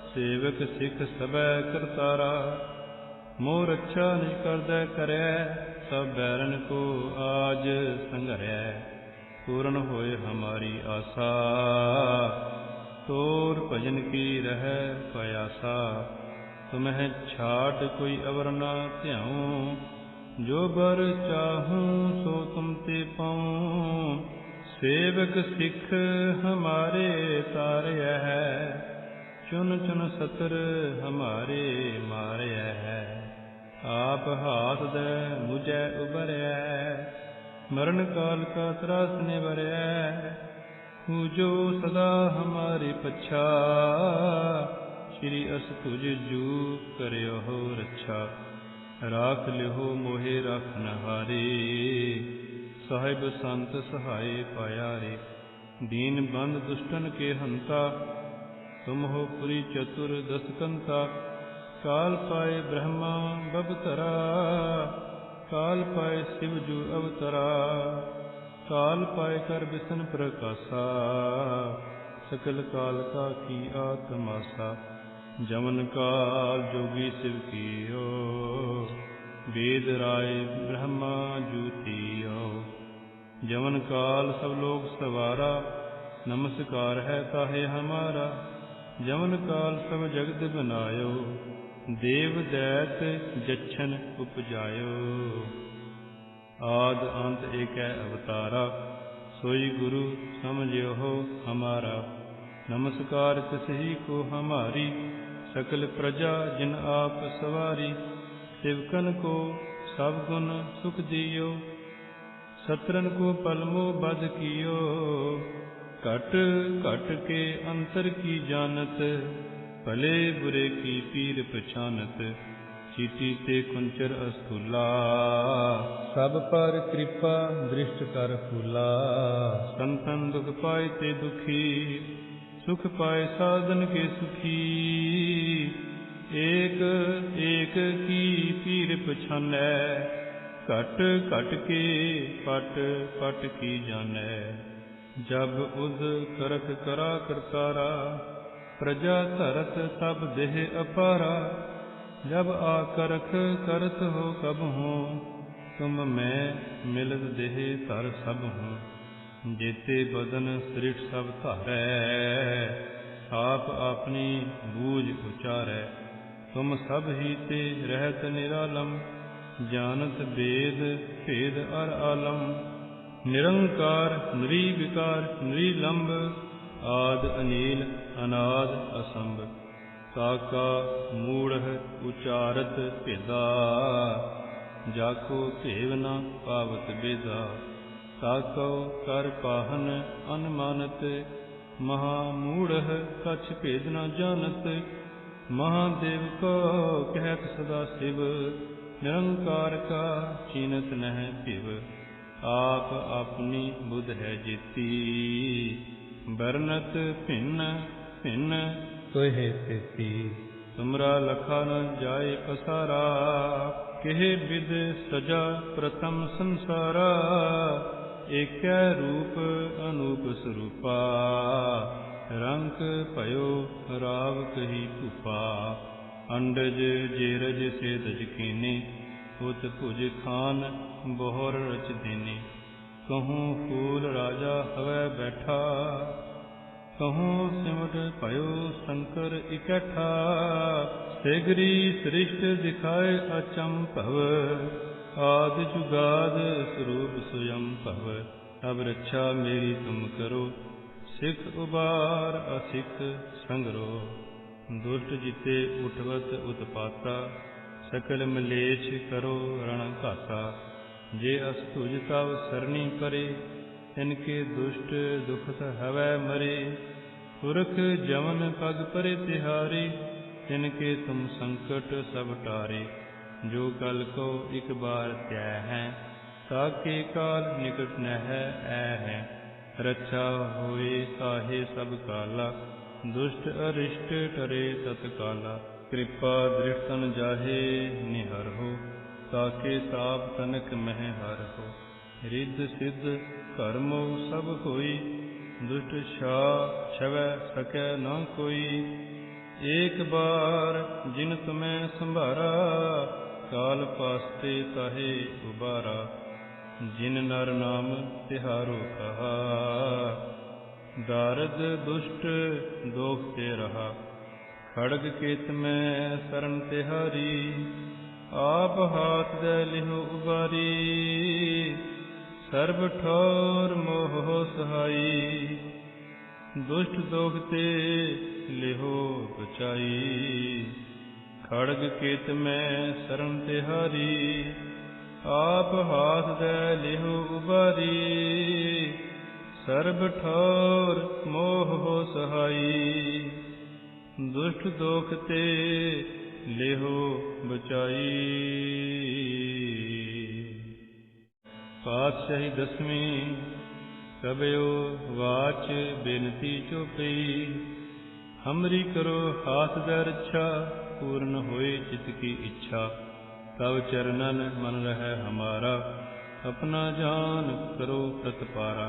सेवक सिख सबै करतारा। मोह रक्षा निज करदै करै, सब बैरन को आज संघरै। पूर्ण होए हमारी आशा, तोर भजन की रह प्रयासा। तुम्हें छाट कोई अवर न ध्याऊं, जो बर चाहूं सो तुम ते पाऊं। सेवक सिख हमारे तारय है, चुन चुन सतर हमारे मारय है। आप हाथ दे मुझे उबरै, मरण काल का त्रास निवरै। जो सदा हमारी पच्छा, श्री अस्तुज जू करियो हो रक्षा। राख लिहो मोहे राखनहारे, साहिब संत सहाय पायारे। दीन बंद दुष्टन के हंता, तुम हो पुरी चतुर दसकंता। काल पाए ब्रह्मा बबतरा, काल पाए शिव जू अवतरा। काल पाए कर बिसन प्रकाशा, सकल काल का की आत्मासा। जमन काल जोगी शिव कियो, वेद राय ब्रह्मा जूतियो। जमन काल सब लोग सवारा, नमस्कार है ताहे हमारा। जमन काल सब जगत बनायो, देव दैत जच्छन उपजायो। आद अंत एकै अवतारा, सोई गुरु समझियो हमारा। नमस्कार तिसही को हमारी, सकल प्रजा जिन आप सवारी। सेवकन को सब गुण सुख दियो, सत्रन को पलमो बद कियो। घट घट के अंतर की जानत, भले बुरे की पीर पछानत। चीटी ते कुंचर अस्थूला, सब पर कृपा दृष्ट कर फूला। संतन दुख पाए ते दुखी, सुख पाए साधन के सुखी। एक एक की पीर पछानै, घट घट के पट पट की जानै। जब उद करख करा करतारा, प्रजा धरत तब देह अपारा। जब आकरख करत हो कब हो, तुम मैं मिलत देह धर सब हो। जेते बदन सृष्ट सब धारै, आप अपनी बूझ उचारै। तुम सब ही ते रहत निरालम, जानत वेद भेद अर आलम। निरंकार निर्विकार निलंब, आद अनील अनाद असंभ। ताका मूढ़ उचारत भेदा, जाको भेव न पावत बेदा। ताको कर पाहन अनमानत, महामूढ़ कछ भेद न जानत। महादेव को कहत सदा शिव, निरंकार का चीनत नह पिव। आप अपनी बुध है जेती, बरनत भिन्न भिन्न सोहे तेती। तुमरा लखा न जाए पसारा, केहे विद सजा प्रथम संसारा। एकै रूप अनूप स्वरूपा, रंक भयो राव कही भूपा। अंडज जेरज सेदज कीने, उत भुज खान बोहर रच देने। कहूँ फूल राजा हवै बैठा, कहूँ सिमट भयो शंकर इकट्ठा। सेगरी सृष्ट दिखाए अचंभव, आद जुगाद स्वरूप स्वयं भव। अब रक्षा मेरी तुम करो, सिख उबार असिख संगरो। दुष्ट जिते उठवत उत्पाता, सकल मलेच्छ करो रण घाता। जे अस्तुज तव सरनी परे, इनके दुष्ट दुखत हवै मरे। पुरख जमन पग परे तिहारी, इनके तुम संकट सब टारे। जो कल को एक बार त्याय है, ताके काल निकट नह ऐ है। रक्षा होए ताहे सब काला, दुष्ट अरिष्ट टरे तत्काला। कृपा दृष्टन जाहे निहर हो, ताके ताप तनक मह हर हो। रिद्ध सिद्ध कर्मो सब होई, दुष्ट छवै सकै न कोई। एक बार जिन तुम्हें संभारा, काल पास्ते ताहे उबारा। जिन नर नाम तिहारो कहा, दारद दुष्ट दोख ते रहा। खड़ग केत में शरण तिहारी, आप हाथ दे लिहो उबारी। सर्व ठौर मोह सहाई, दुष्ट दोख ते लिहो बचाई। खड़ग केत में शरण तिहारी, आप हाथ दे लिहो उबारी। सर्व ठौर मोह सहाई, दुष्ट दोख ते लिहो बचाई। पातशाही दसवीं कबयो वाच बेनती चौपई। हमरी करो हाथ दे रक्षा, पूर्ण होए चित की इच्छा। तब चरणन मन रहे हमारा, अपना जान करो प्रतपारा।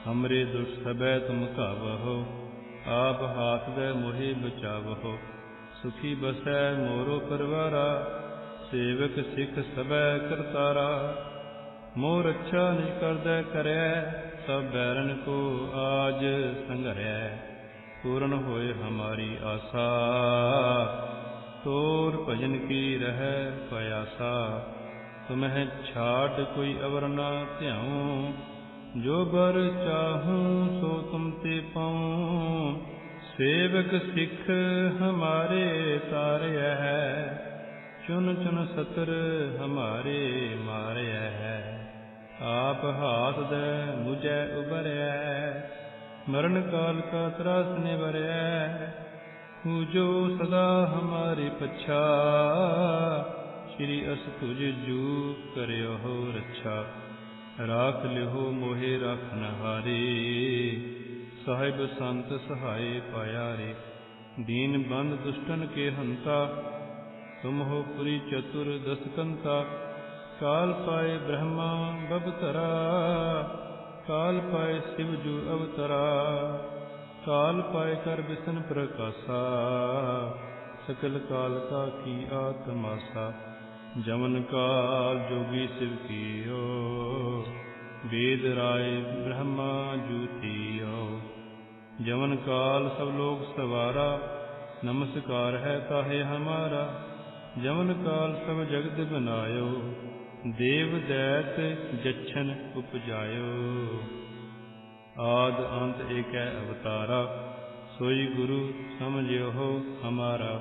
हमरे दुष्ट सबै तुम कावहो, आप हाथ दे मोहे बचावहो। सुखी बसै मोरो परवारा, सेवक सिख सबै करतारा। मोह रक्षा निज करदै करै, सब बैरन को आज संघरै। पूर्ण होए हमारी आशा, तोर भजन की रह पयासा। तुम्हें छाट कोई अवर न ध्याऊं, जो बर चाहूं सो तुम ते पाऊं। सेवक सिख हमारे तारय है, चुन चुन सतर हमारे मारय है। आप हाथ दे मुझे उबरय, मरण काल का त्रास निवरय। पूजो सदा हमारी पच्छा, श्री अस तुझ जू करियो हो रक्षा। राख लिहो मोहे राखन हारे, साहिब संत सहाय पायारे। दीन बंद दुष्टन के हंता, तुम हो पुरी चतुर दसकंता। काल पाए ब्रह्मा बबतरा, काल पाए शिव जू अवतरा। काल पाए कर बिसन प्रकाशा, सकल काल का की आत्मासा। जमन काल जोगी शिव कियो, वेद राय ब्रह्मा जूतियो। जमन काल सब लोग सवारा, नमस्कार है ताहे हमारा। जमन काल सब जगत बनायो, देव दैत जच्छन उपजायो। आद अंत एकै अवतारा, सोई गुरु समझियो हो हमारा।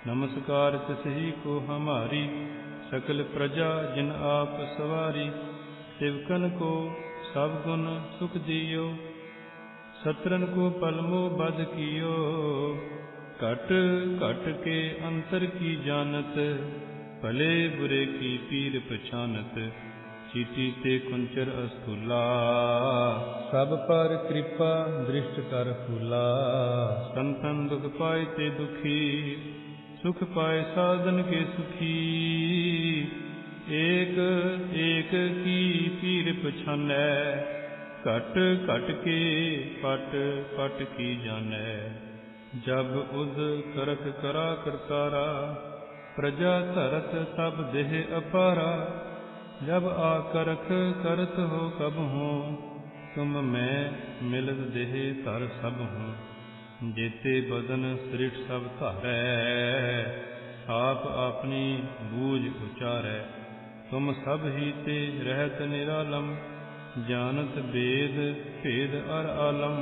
नमस्कार तिसही को हमारी, सकल प्रजा जिन आप सवारी। सेवकन को सब गुण सुख दियो, सत्रन को पलमो बद कियो। घट घट के अंतर की जानत, भले बुरे की पीर पछानत। चीटी ते कुंचर अस्थूला, सब पर कृपा दृष्ट कर फूला। संतन दुख पाए ते दुखी, सुख पाए साधन के सुखी। एक एक की पीर पछानै, घट घट के पट पट की जानै। जब उद करत करा करतारा, प्रजा धरत तब देह अपारा। जब आकरख करत हो कब हो, तुम मैं मिलत देह धर सब हूँ। जेते बदन सृष्ट सब धारै, आप अपनी बूझ उचारै। तुम सब ही ते रहत निरालम, जानत वेद भेद अर आलम।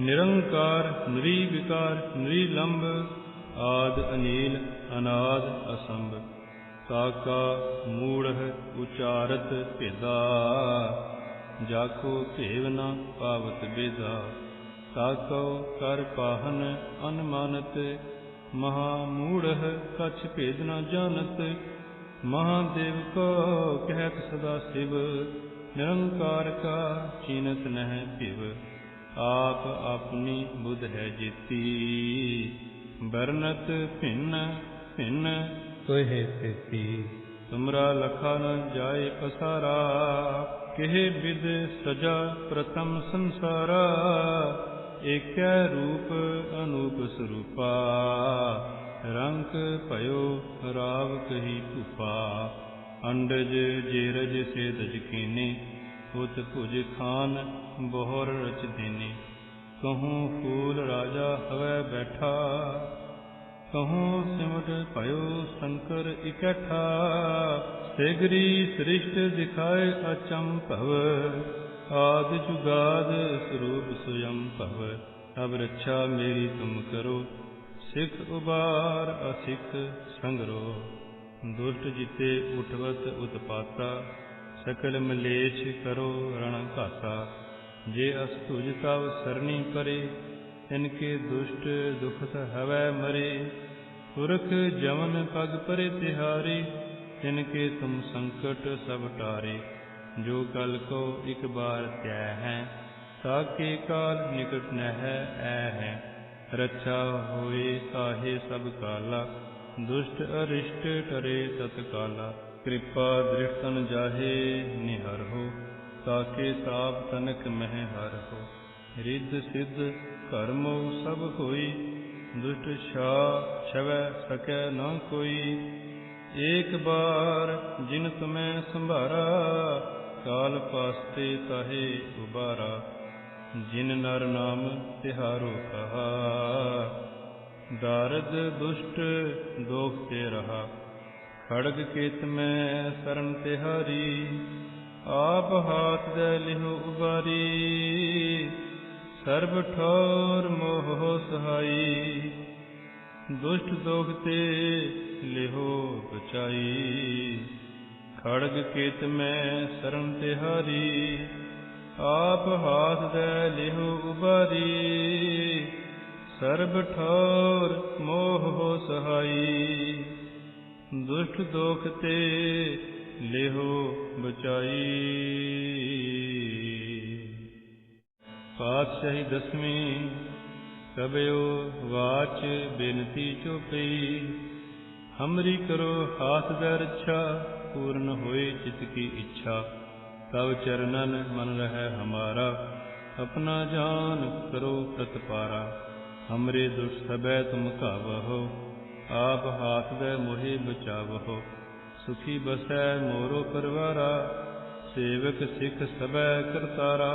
निरंकार निर्विकार निलंब, आद अनील अनाद असंभ। ताका मूढ़ उचारत भेदा, जाको भेव न पावत बेदा। ताको कर पाहन अनमानत, महामूढ़ कछ भेद न जानत। महादेव को कहत सदा शिव, निरंकार का चीनत नह पिव। आप अपनी बुध है जेती, बरनत भिन्न भिन्न तोहे तेती। तुमरा लखा न जाए पसारा, केहे विद सजा प्रथम संसारा। एकै रूप अनूप स्वरूपा, रंक भयो राव कही भूपा। अंडज जेरज सेदज कीने, उत भुज खान बोहर रच देने। कहूँ फूल राजा हवै बैठा, कहूँ सिमट भयो शंकर इकट्ठा। सेगरी सृष्ट दिखाए अचंभव, आदि जुगाद स्वरूप स्वयं भव। अब रक्षा मेरी तुम करो, सिख उबार असिख संगरो। दुष्ट जिते उठवत उत्पाता, सकल मलेच्छ करो रण घाता। जे अस तुझ तव सरनी परे, इनके दुष्ट दुखत हवै मरे। पुरख जमन पग परे तिहारी, इनके तुम संकट सब टारे। जो कल को एक बार त्याय है, ताके काल निकट न है ऐ है। रक्षा होए ताहे सब काला, दुष्ट अरिष्ट टरे तत्काला। कृपा दृष्टन जाहे निहर हो, ताके ताप तनक मह हर हो। रिद्ध सिद्ध कर्मो सब होई, दुष्ट छवै सकै न कोई। एक बार जिन तुम्हें संभारा, काल पास्ते ताहे उबारा। जिन नर नाम तिहारो कहा, दारद दुष्ट दोख ते रहा। खड़ग केत में शरण तिहारी, आप हाथ दे लिहो उबारी। सर्ब ठौर मोह सहाई, दुष्ट दोख ते लिहो बचाई। खड़ग केत में शरण तिहारी, आप हाथ दे लिहो उबारी। सर्ब ठौर मोह सहाई, दुष्ट दोख ते लिहो बचाई। पातशाही दसवीं कबयो वाच बेनती चौपई। हमरी करो हाथ दे रक्षा, पूर्ण होए चित की इच्छा। तब चरणन मन रहे हमारा, अपना जान करो प्रतपारा। हमरे दुष्ट सबै तुम कावहो, आप हाथ दे मोहि बचावहो। सुखी बसै मोरो परवारा, सेवक सिख सबै करतारा।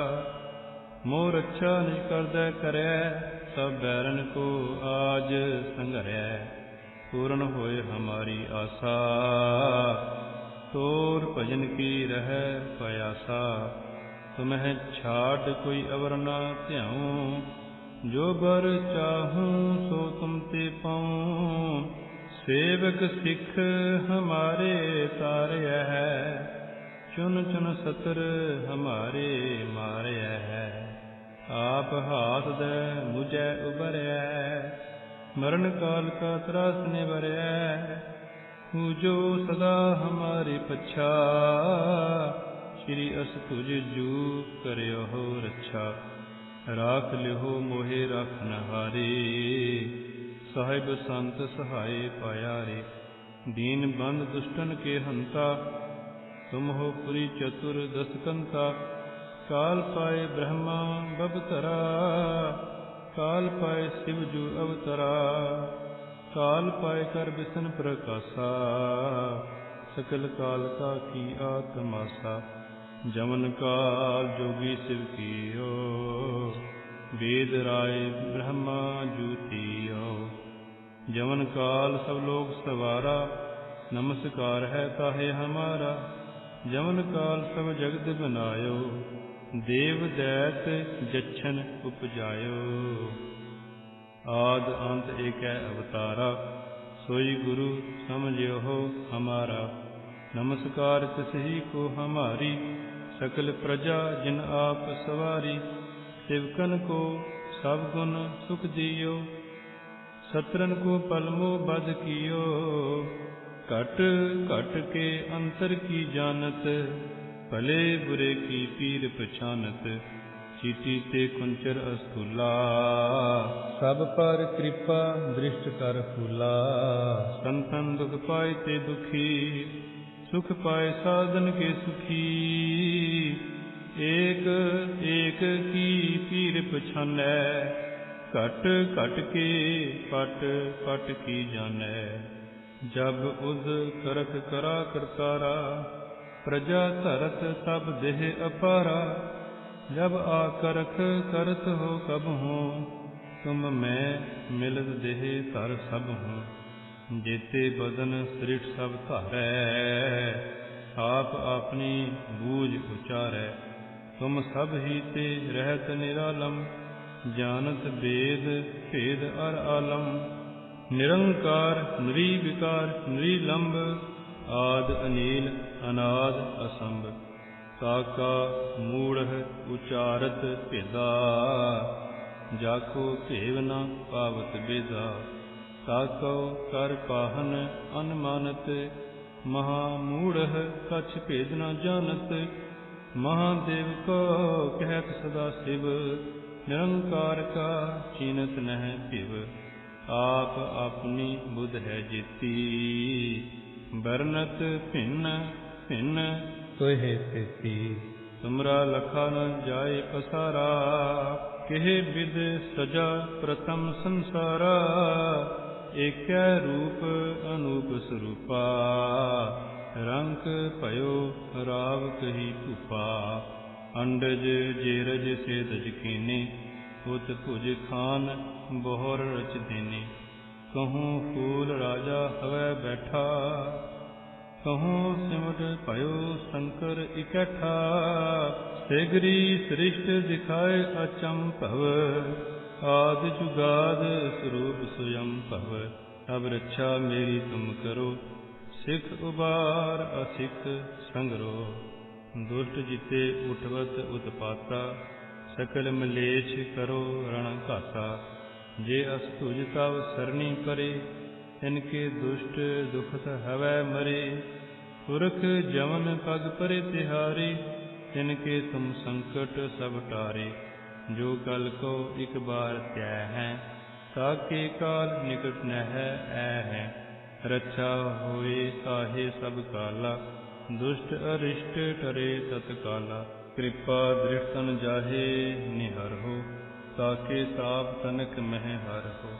मोह रक्षा निज करदै करै, सब बैरन को आज संघरै। पूर्ण होए हमारी आशा, तोर भजन की रह पयासा। तुम्हें छाड़ कोई अवर ना ध्याऊं, जो बर चाहूं सो तुम ते पाऊं। सेवक सिख हमारे तारय है, चुन चुन सतर हमारे मारय है। आप हाथ दे मुझे उबरय, मरण काल का त्रास निवरय। पूजो सदा हमारे पच्छा, श्री अस तुझ जू करयो हो रक्षा। राख लिहो मोहे राखनहारे, साहिब संत सहाय पायारे। दीन बंद दुष्टन के हंता, तुम हो पुरी चतुर दसकंता। काल पाए ब्रह्मा बबतरा, काल पाए शिव जू अवतरा। काल पाए कर बिसन प्रकाशा, सकल काल का की आत्मासा। जमन काल जोगी शिव कियो, वेद राय ब्रह्मा जूतियो। जमन काल सब लोग सवारा, नमस्कार है ताहे हमारा। जमन काल सब जगत बनायो, देव दैत जच्छन उपजायो। आद अंत एकै अवतारा, सोई गुरु समझियो हो हमारा। नमस्कार तिसही को हमारी, सकल प्रजा जिन आप सवारी। सेवकन को सब गुण सुख दियो, सत्रन को पलमो बद कियो। घट घट के अंतर की जानत, भले बुरे की पीर पछानत। चीटी ते कुंचर अस्थूला, सब पर कृपा दृष्ट कर फूला। संतन दुख पाए ते दुखी, सुख पाए साधन के सुखी। एक एक की पीर पछानै, घट घट के पट पट की जानै। जब उद करत करा करतारा, प्रजा धरत तब देह अपारा। जब आकरख करत हो कब हूँ, तुम मैं मिलत देह धर सब हूँ। जेते बदन सृष्ट सब धारै, आप अपनी बूझ उचारै। तुम सब ही ते रहत निरालम, जानत वेद भेद अर आलम। निरंकार निर्विकार निलंब, आद अनील अनाद असंभ। ताका मूढ़ उचारत भेदा, जाको भेव न पावत बेदा। ताको कर पाहन अनमानत, महामूढ़ कछ भेद न जानत। महादेव को कहत सदा शिव, निरंकार का चीनत नह पिव। आप अपनी बुध है जीती, बरनत भिन्न भिन्न तोहे तेती। तुमरा लखा न जाए पसारा, केह विद सजा प्रथम संसारा। एकै रूप अनूप स्वरूपा, रंक भयो राव कही भूपा। अंडज जेरज से दज कीने, उत भुज खान बोहर रच देने। कहूँ फूल राजा हवै बैठा, ਕਹੂੰ ਸਿਮਟ ਭਇਓ ਸ਼ੰਕਰ ਇਕੱਠਾ। ਸੇਗਰੀ ਸ੍ਰਿਸ਼ਟ ਦਿਖਾਏ ਅਚੰਭਵ। ਆਦਿ ਜੁਗਾਦ ਸਰੂਪ ਸੁਯੰ ਭਵ। ਅਬ ਰੱਛਾ ਮੇਰੀ ਤੁਮ ਕਰੋ। ਸਿੱਖ ਉਬਾਰ ਅਸਿੱਖ ਸੰਗਰੋ। ਦੁਸ਼ਟ ਜਿਤੇ ਉਠਵਤ ਉਤਪਾਤਾ। ਸਕਲ ਮਲੇਛ ਕਰੋ ਰਣ ਘਾਤਾ। ਜੇ ਅਸ ਤੁਜ ਤਵ ਸਰਣੀ ਪਰੇ। ਇਨਕੇ ਦੁਸ਼ਟ ਦੁਖਤ ਹਵੈ ਮਰੇ। ਪੁਰਖ ਜਮਨ ਪਗ ਪਰੇ ਤਿਹਾਰੇ। तिनके तुम संकट सब टारे। जो कल को एक बार त्याय है। ताके काल निकट न है ऐ है। रक्षा होए ताहे सब काला। दुष्ट अरिष्ट टरे तत्काला। कृपा दृष्टन जाहे निहर हो। ताके साप तनक मह हर हो।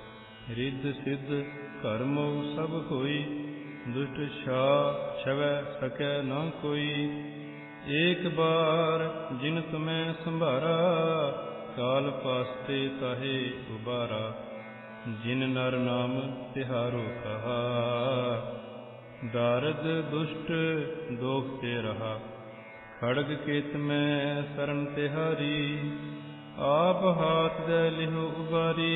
रिद्ध सिद्ध कर्मो सब होई। दुष्ट छवै सकै न कोई। एक बार जिन तुम्हें संभारा। काल पास्ते ताहे उबारा। जिन नर नाम तिहारो कहा। दारद दुष्ट दोख ते रहा। खड़ग केत में शरण तिहारी। आप हाथ दे लिहो उबारी।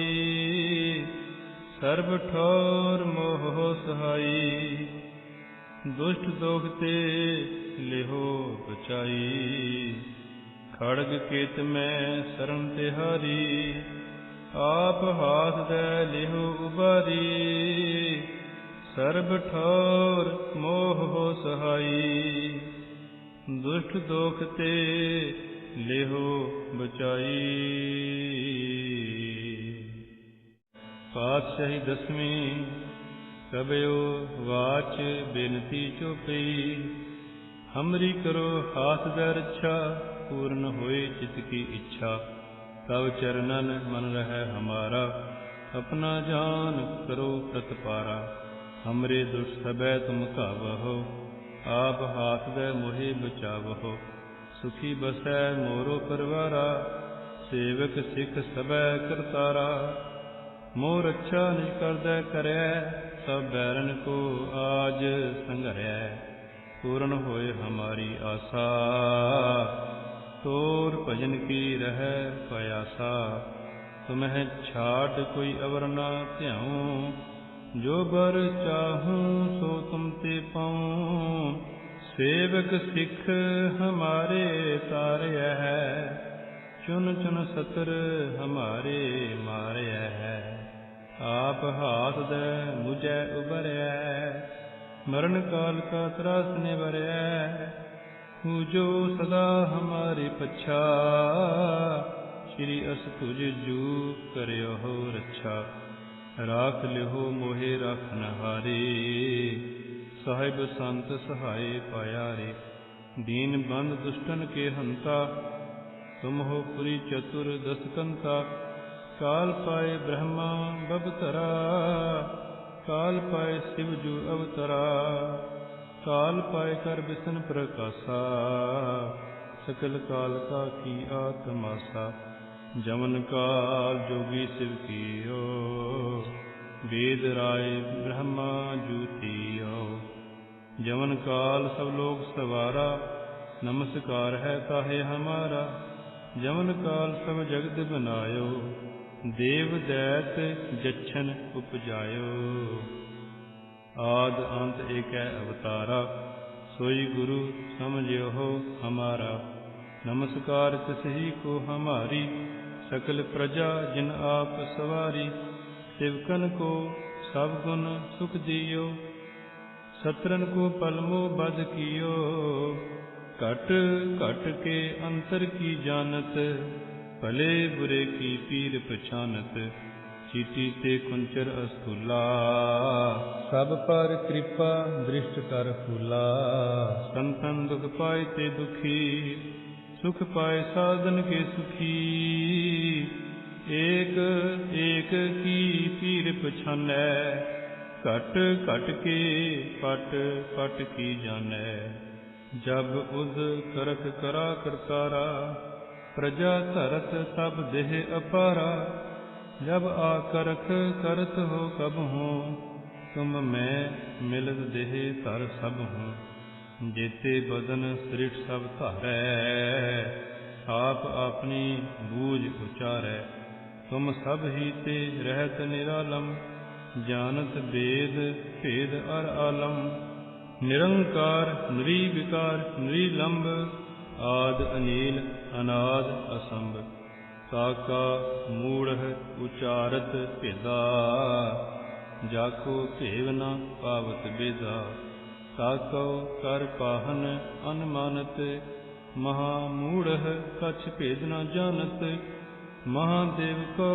सर्ब ठोर मोह सहाई। दुष्ट दोख ते लिहो बचाई। खड़ग केत में शरण तिहारी। आप हाथ दे लिहो उबारी। सर्ब ठोर मोह सहाई। दुष्ट दोख ते लिहो बचाई। पातशाही दसवीं। कबयो वाच बेनती चोपई। हमरी करो हाथ दै रक्षा। पूर्ण होए चित की इच्छा। तव चरणन मन रहे हमारा। अपना जान करो प्रतपारा। हमरे दुष्ट सबै तुम कावहो। आप हाथ दै मोहे बचावहो। सुखी बसै मोरो परवारा। सेवक सिख सबै करतारा। मोह रक्षा निज करदै करै। सब बैरन को आज संघरै। पूर्ण होए हमारी आशा। तोर भजन की रह प्रयासा। तुम्हें छाट कोई अवर ना ध्याऊं। जो बर चाहूं सो तुम ते पाऊं। सेवक सिख हमारे तारय है। चुन चुन सतर हमारे मारय है। आप हाथ दे मुझे उबरै। मरण काल का त्रास निवरै। जो सदा हमारी पच्छा। श्री अस तुझ जू करियो हो रक्षा। राख लिहो मोहे राखन हारे। साहिब संत सहाय पायारे। दीन बंद दुष्टन के हंता। तुम हो पुरी चतुर दसकंता। काल पाए ब्रह्मा बबतरा। काल पाए शिव जू अवतरा। काल पाए कर बिसन प्रकाशा। सकल काल का की आत्मासा। जमन काल जोगी शिव कियो। वेद राय ब्रह्मा जूतियो। जमन काल सब लोग सवारा। नमस्कार है ताहे हमारा। जमन काल सब जगत बनायो। देव दैत जच्छन उपजायो। आद अंत एकै अवतारा। सोई गुरु समझियो हो हमारा। नमस्कार तिसही को हमारी। सकल प्रजा जिन आप सवारी। सेवकन को सब गुण सुख दियो। सत्रन को पलमो बध कियो। घट घट के अंतर की जानत। भले बुरे की पीर पछानत। चीटी ते कुंचर अस्थूला। सब पर कृपा दृष्ट कर फूला। संतन दुख पाए ते दुखी। सुख पाए साधन के सुखी। एक एक की पीर पछानै। घट घट के पट पट की जानै। जब उद करख करा करतारा। प्रजा धरत तब देह अपारा। जब आकरख करत हो कब हो। तुम मैं मिलत देह धर सब हूँ, जेते बदन सृष्ट सब धारै, आप अपनी बूझ उचारै। तुम सब ही ते रहत निरालम, जानत वेद भेद अर आलम। निरंकार निरीविकार निरीलंब, आद अनील अनाद असंभ। ताका मूढ़ उचारत भेदा, जाको भेव न पावत बेदा। ताको कर पाहन अनमानत, महामूढ़ कछ भेद न जानत। महादेव को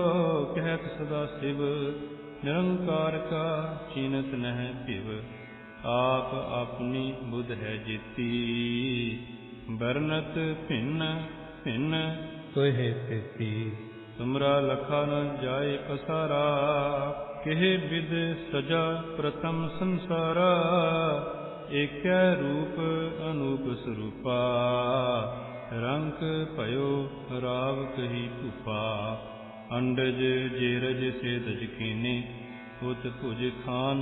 कहत सदा शिव, निरंकार का चीनत नह पिव। आप अपनी बुध है जेती, बरनत भिन्न भिन्न तोहे तेती। तुमरा लखा न जाए पसारा, केहे विद सजा प्रथम संसारा। एकै रूप अनूप स्वरूपा, रंक भयो राव कही भूपा। अंडज जेरज सेदज कीने, उत भुज खान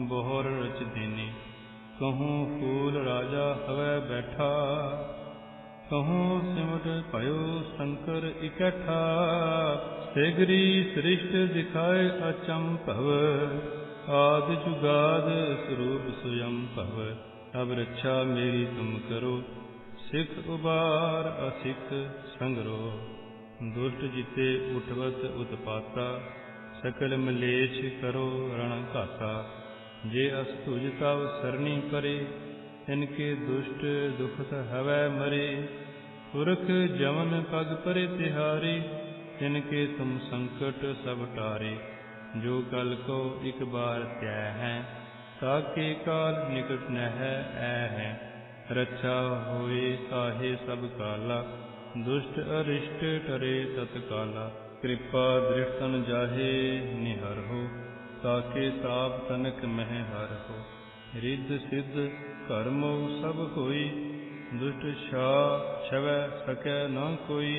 बोहर रच देने। कहूँ फूल राजा हवै बैठा, कहूँ सिमट भयो शंकर इकट्ठा। सेगरी सृष्ट दिखाए अचंभव, आद जुगाद स्वरूप स्वयं भव। अब रक्षा मेरी तुम करो, सिख उबार असिख संगरो। दुष्ट जिते उठवत उत्पाता, सकल मलेच्छ करो रण घाता। जे अस्तुज तव सरनी परे, इनके दुष्ट दुखत हवै मरे। पुरख जमन पग परे तिहारी, इनके तुम संकट सब टारे। जो कल को एक बार त्याय है, ताके काल निकट नह ऐ है। रक्षा होए ताहे सब काला, दुष्ट अरिष्ट टरे तत्काला। कृपा दृष्टन जाहे निहर हो, ताके साप तनक मह हर हो। रिद्ध सिद्ध कर्मो सब होई, दुष्ट छवै सकै न कोई।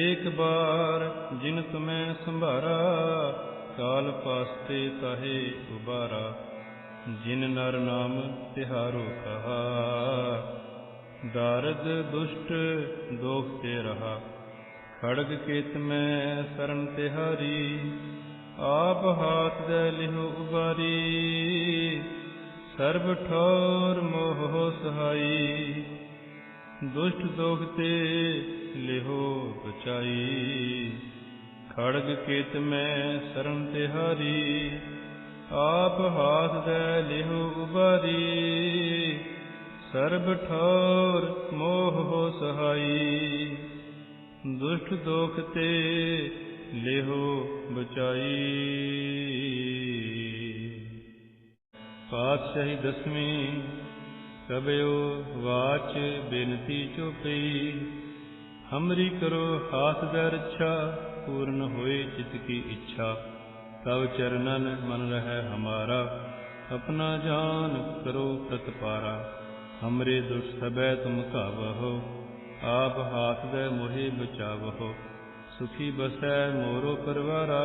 एक बार जिन तुम्हें संभारा, काल पास्ते ताहे उबारा। जिन नर नाम तिहारो कहा, दारद दुष्ट दोख ते रहा। खड़ग केत में शरण तिहारी, आप हाथ दे लिहो उबारी। सर्व ठौर मोह सहाई, दुष्ट दोख ते लिहो बचाई। खड़ग केत में शरण तिहारी, आप हाथ दे लिहो उबारी। सर्व ठौर मोह सहाई, दुष्ट दोख ते लिहो बचाई। पातशाही दसवीं कबयो वाच बेनती चौपई। हमरी करो हाथ दे रक्षा, पूर्ण होए चित की इच्छा। तब चरणन मन रहे हमारा, अपना जान करो प्रतपारा। हमरे दुष्ट सबै तुम कावहो, आप हाथ दे मोहे बचावहो। सुखी बसै मोरो परवारा,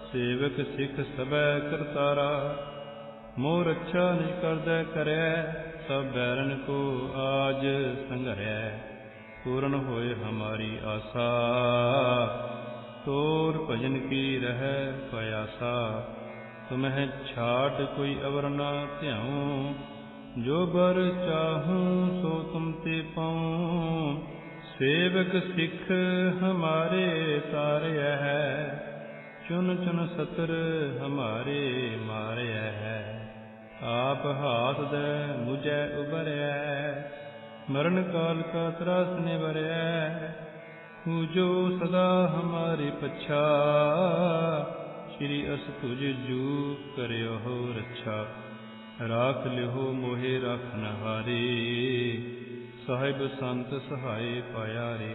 सेवक सिख सबै करतारा। मोह रक्षा निज करदै करै, सब बैरन को आज संघरै। पूर्ण होए हमारी आशा, तोर भजन की रह प्रयासा। तुम्हें छाट कोई अवर न ध्याऊं, जो बर चाहूं सो तुम ते पाऊं। सेवक सिख हमारे तारय है, चुन चुन सतर हमारे मारय है। आप हाथ दे मुझे उबरै, मरण काल का त्रास निवरै। पूजो सदा हमारी पच्छा, श्री अस तुझ जू करियो हो रक्षा। राख लिहो मोहे राखन हारे, साहिब संत सहाय पाया रे।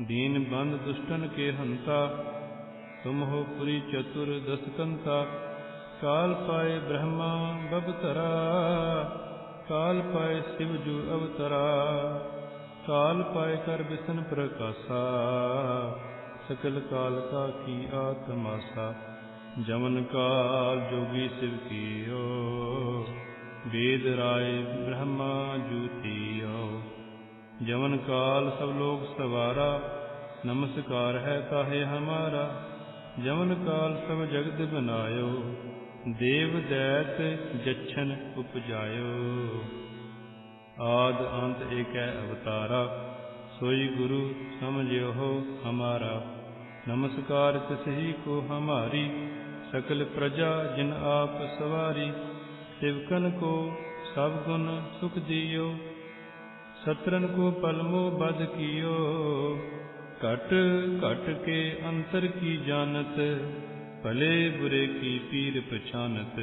दीन बंद दुष्टन के हंता, तुम हो पुरी चतुर दसकंता। काल पाए ब्रह्मा बबतरा, काल पाए शिव जू अवतरा। काल पाए कर बिसन प्रकाशा, सकल काल का की आत्मासा। जमन काल जोगी शिव कीयो, वेद राय ब्रह्मा जूतियो। जमन काल सब लोग सवारा, नमस्कार है ताहे हमारा। जमन काल सब जगत बनायो, देव दैत जच्छन उपजायो। आद अंत एकै अवतारा, सोई गुरु समझियो हो हमारा। नमस्कार तिसही को हमारी, सकल प्रजा जिन आप सवारी। सेवकन को सब गुण सुख दियो, सत्रन को पलमो बद कियो। घट घट के अंतर की जानत, भले बुरे की पीर पछानत।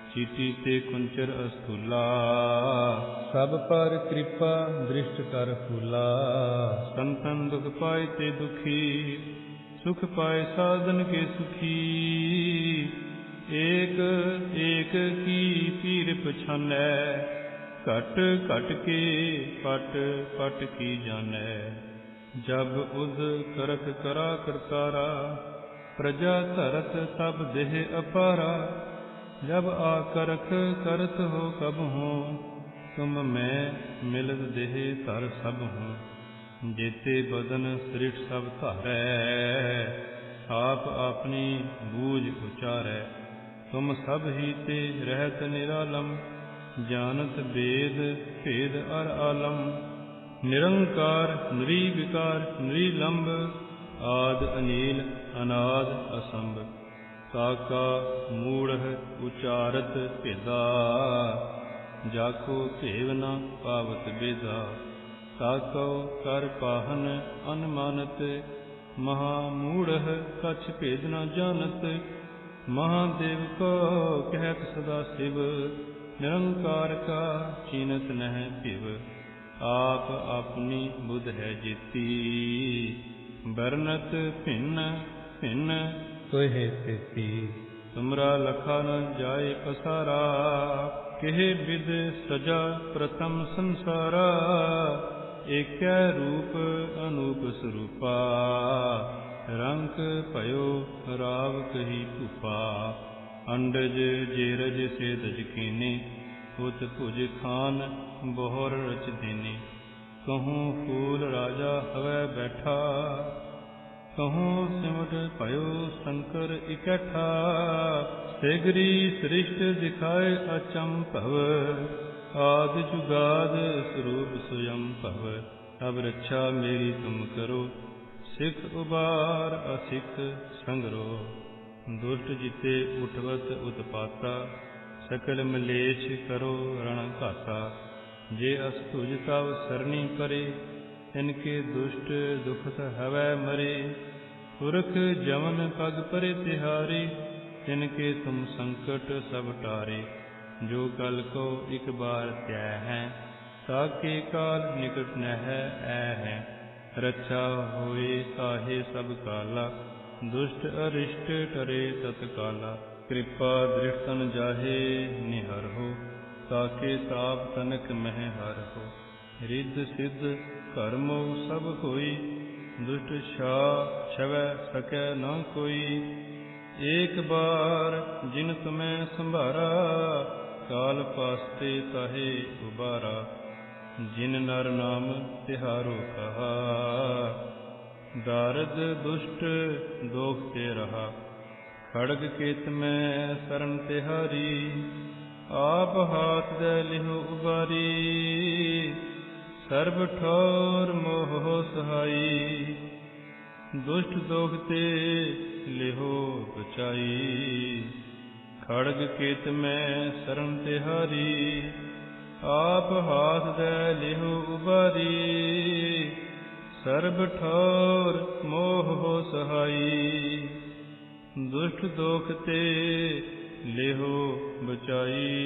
चीटी ते कुंचर अस्थूला, सब पर कृपा दृष्ट कर फूला। संतन दुख पाए ते दुखी, सुख पाए साधन के सुखी। एक एक की पीर पछानै, घट घट के पट पट की जानै। जब उद करत करा करतारा, प्रजा धरत तब देह अपारा। जब आकरख करत हो कब हो, तुम मैं मिलत देह धर सब हूँ। जेते बदन सृष्ट सब धारै, आप अपनी बूझ उचारै। तुम सब ही ते रहत निरालम, जानत वेद भेद अर आलम। निरंकार निर्विकार निलंब, आद अनील अनाद असंभ। ताका मूढ़ उचारत भेदा, जाको भेव न पावत बेदा। ताको कर पाहन अनमानत, महामूढ़ कछ भेद न जानत। महादेव को कहत सदा शिव, निरंकार का चीनत नह पिव। आप अपनी बुध है जेती, बरनत भिन्न भिन्न तोहे तेती। तुमरा लखा न जाए पसारा, केहे विद सजा प्रथम संसारा। एकै रूप अनूप स्वरूपा, रंक भयो राव कही भूपा। अंडज जेरज सेदज कीने, उत भुज खान बोहर रच देने। कहूँ फूल राजा हवै बैठा, कहूँ सिमट भयो शंकर इकट्ठा। सेगरी सृष्ट दिखाए अचंभव, आद जुगाद स्वरूप स्वयं भव। अब रक्षा मेरी तुम करो, सिख उबार असिख संगरो। दुष्ट जिते उठवत उत्पाता, सकल मलेच्छ करो रण घाता। जे अस्तुज तव सरनी परे, इनके दुष्ट दुखत हवै मरे। पुरख जमन पग परे तिहारी, इनके तुम संकट सब टारे। जो कल को एक बार त्याय है, ताके काल निकट न है ऐ है। रक्षा होए ताहे सब काला, दुष्ट अरिष्ट टरे तत्काला। कृपा दृष्टन जाहे निहर हो, ताके ताप तनक मह हर हो। रिद्ध सिद्ध कर्मो सब होई, दुष्ट छवै सकै न कोई। एक बार जिन तुम्हें संभारा, काल पास्ते ताहे उबारा। जिन नर नाम तिहारो कहा, दारद दुष्ट दोख ते रहा। खड़ग केत में शरण तिहारी, आप हाथ दे लिहो उबारी। सर्ब ठोर मोह सहाई, दुष्ट दोख ते लिहो बचाई। खड़ग केत में शरण तिहारी, आप हाथ दे लिहो उबारी। सर्ब ठोर मोह सहाई, दुष्ट दोख ते लिहो बचाई।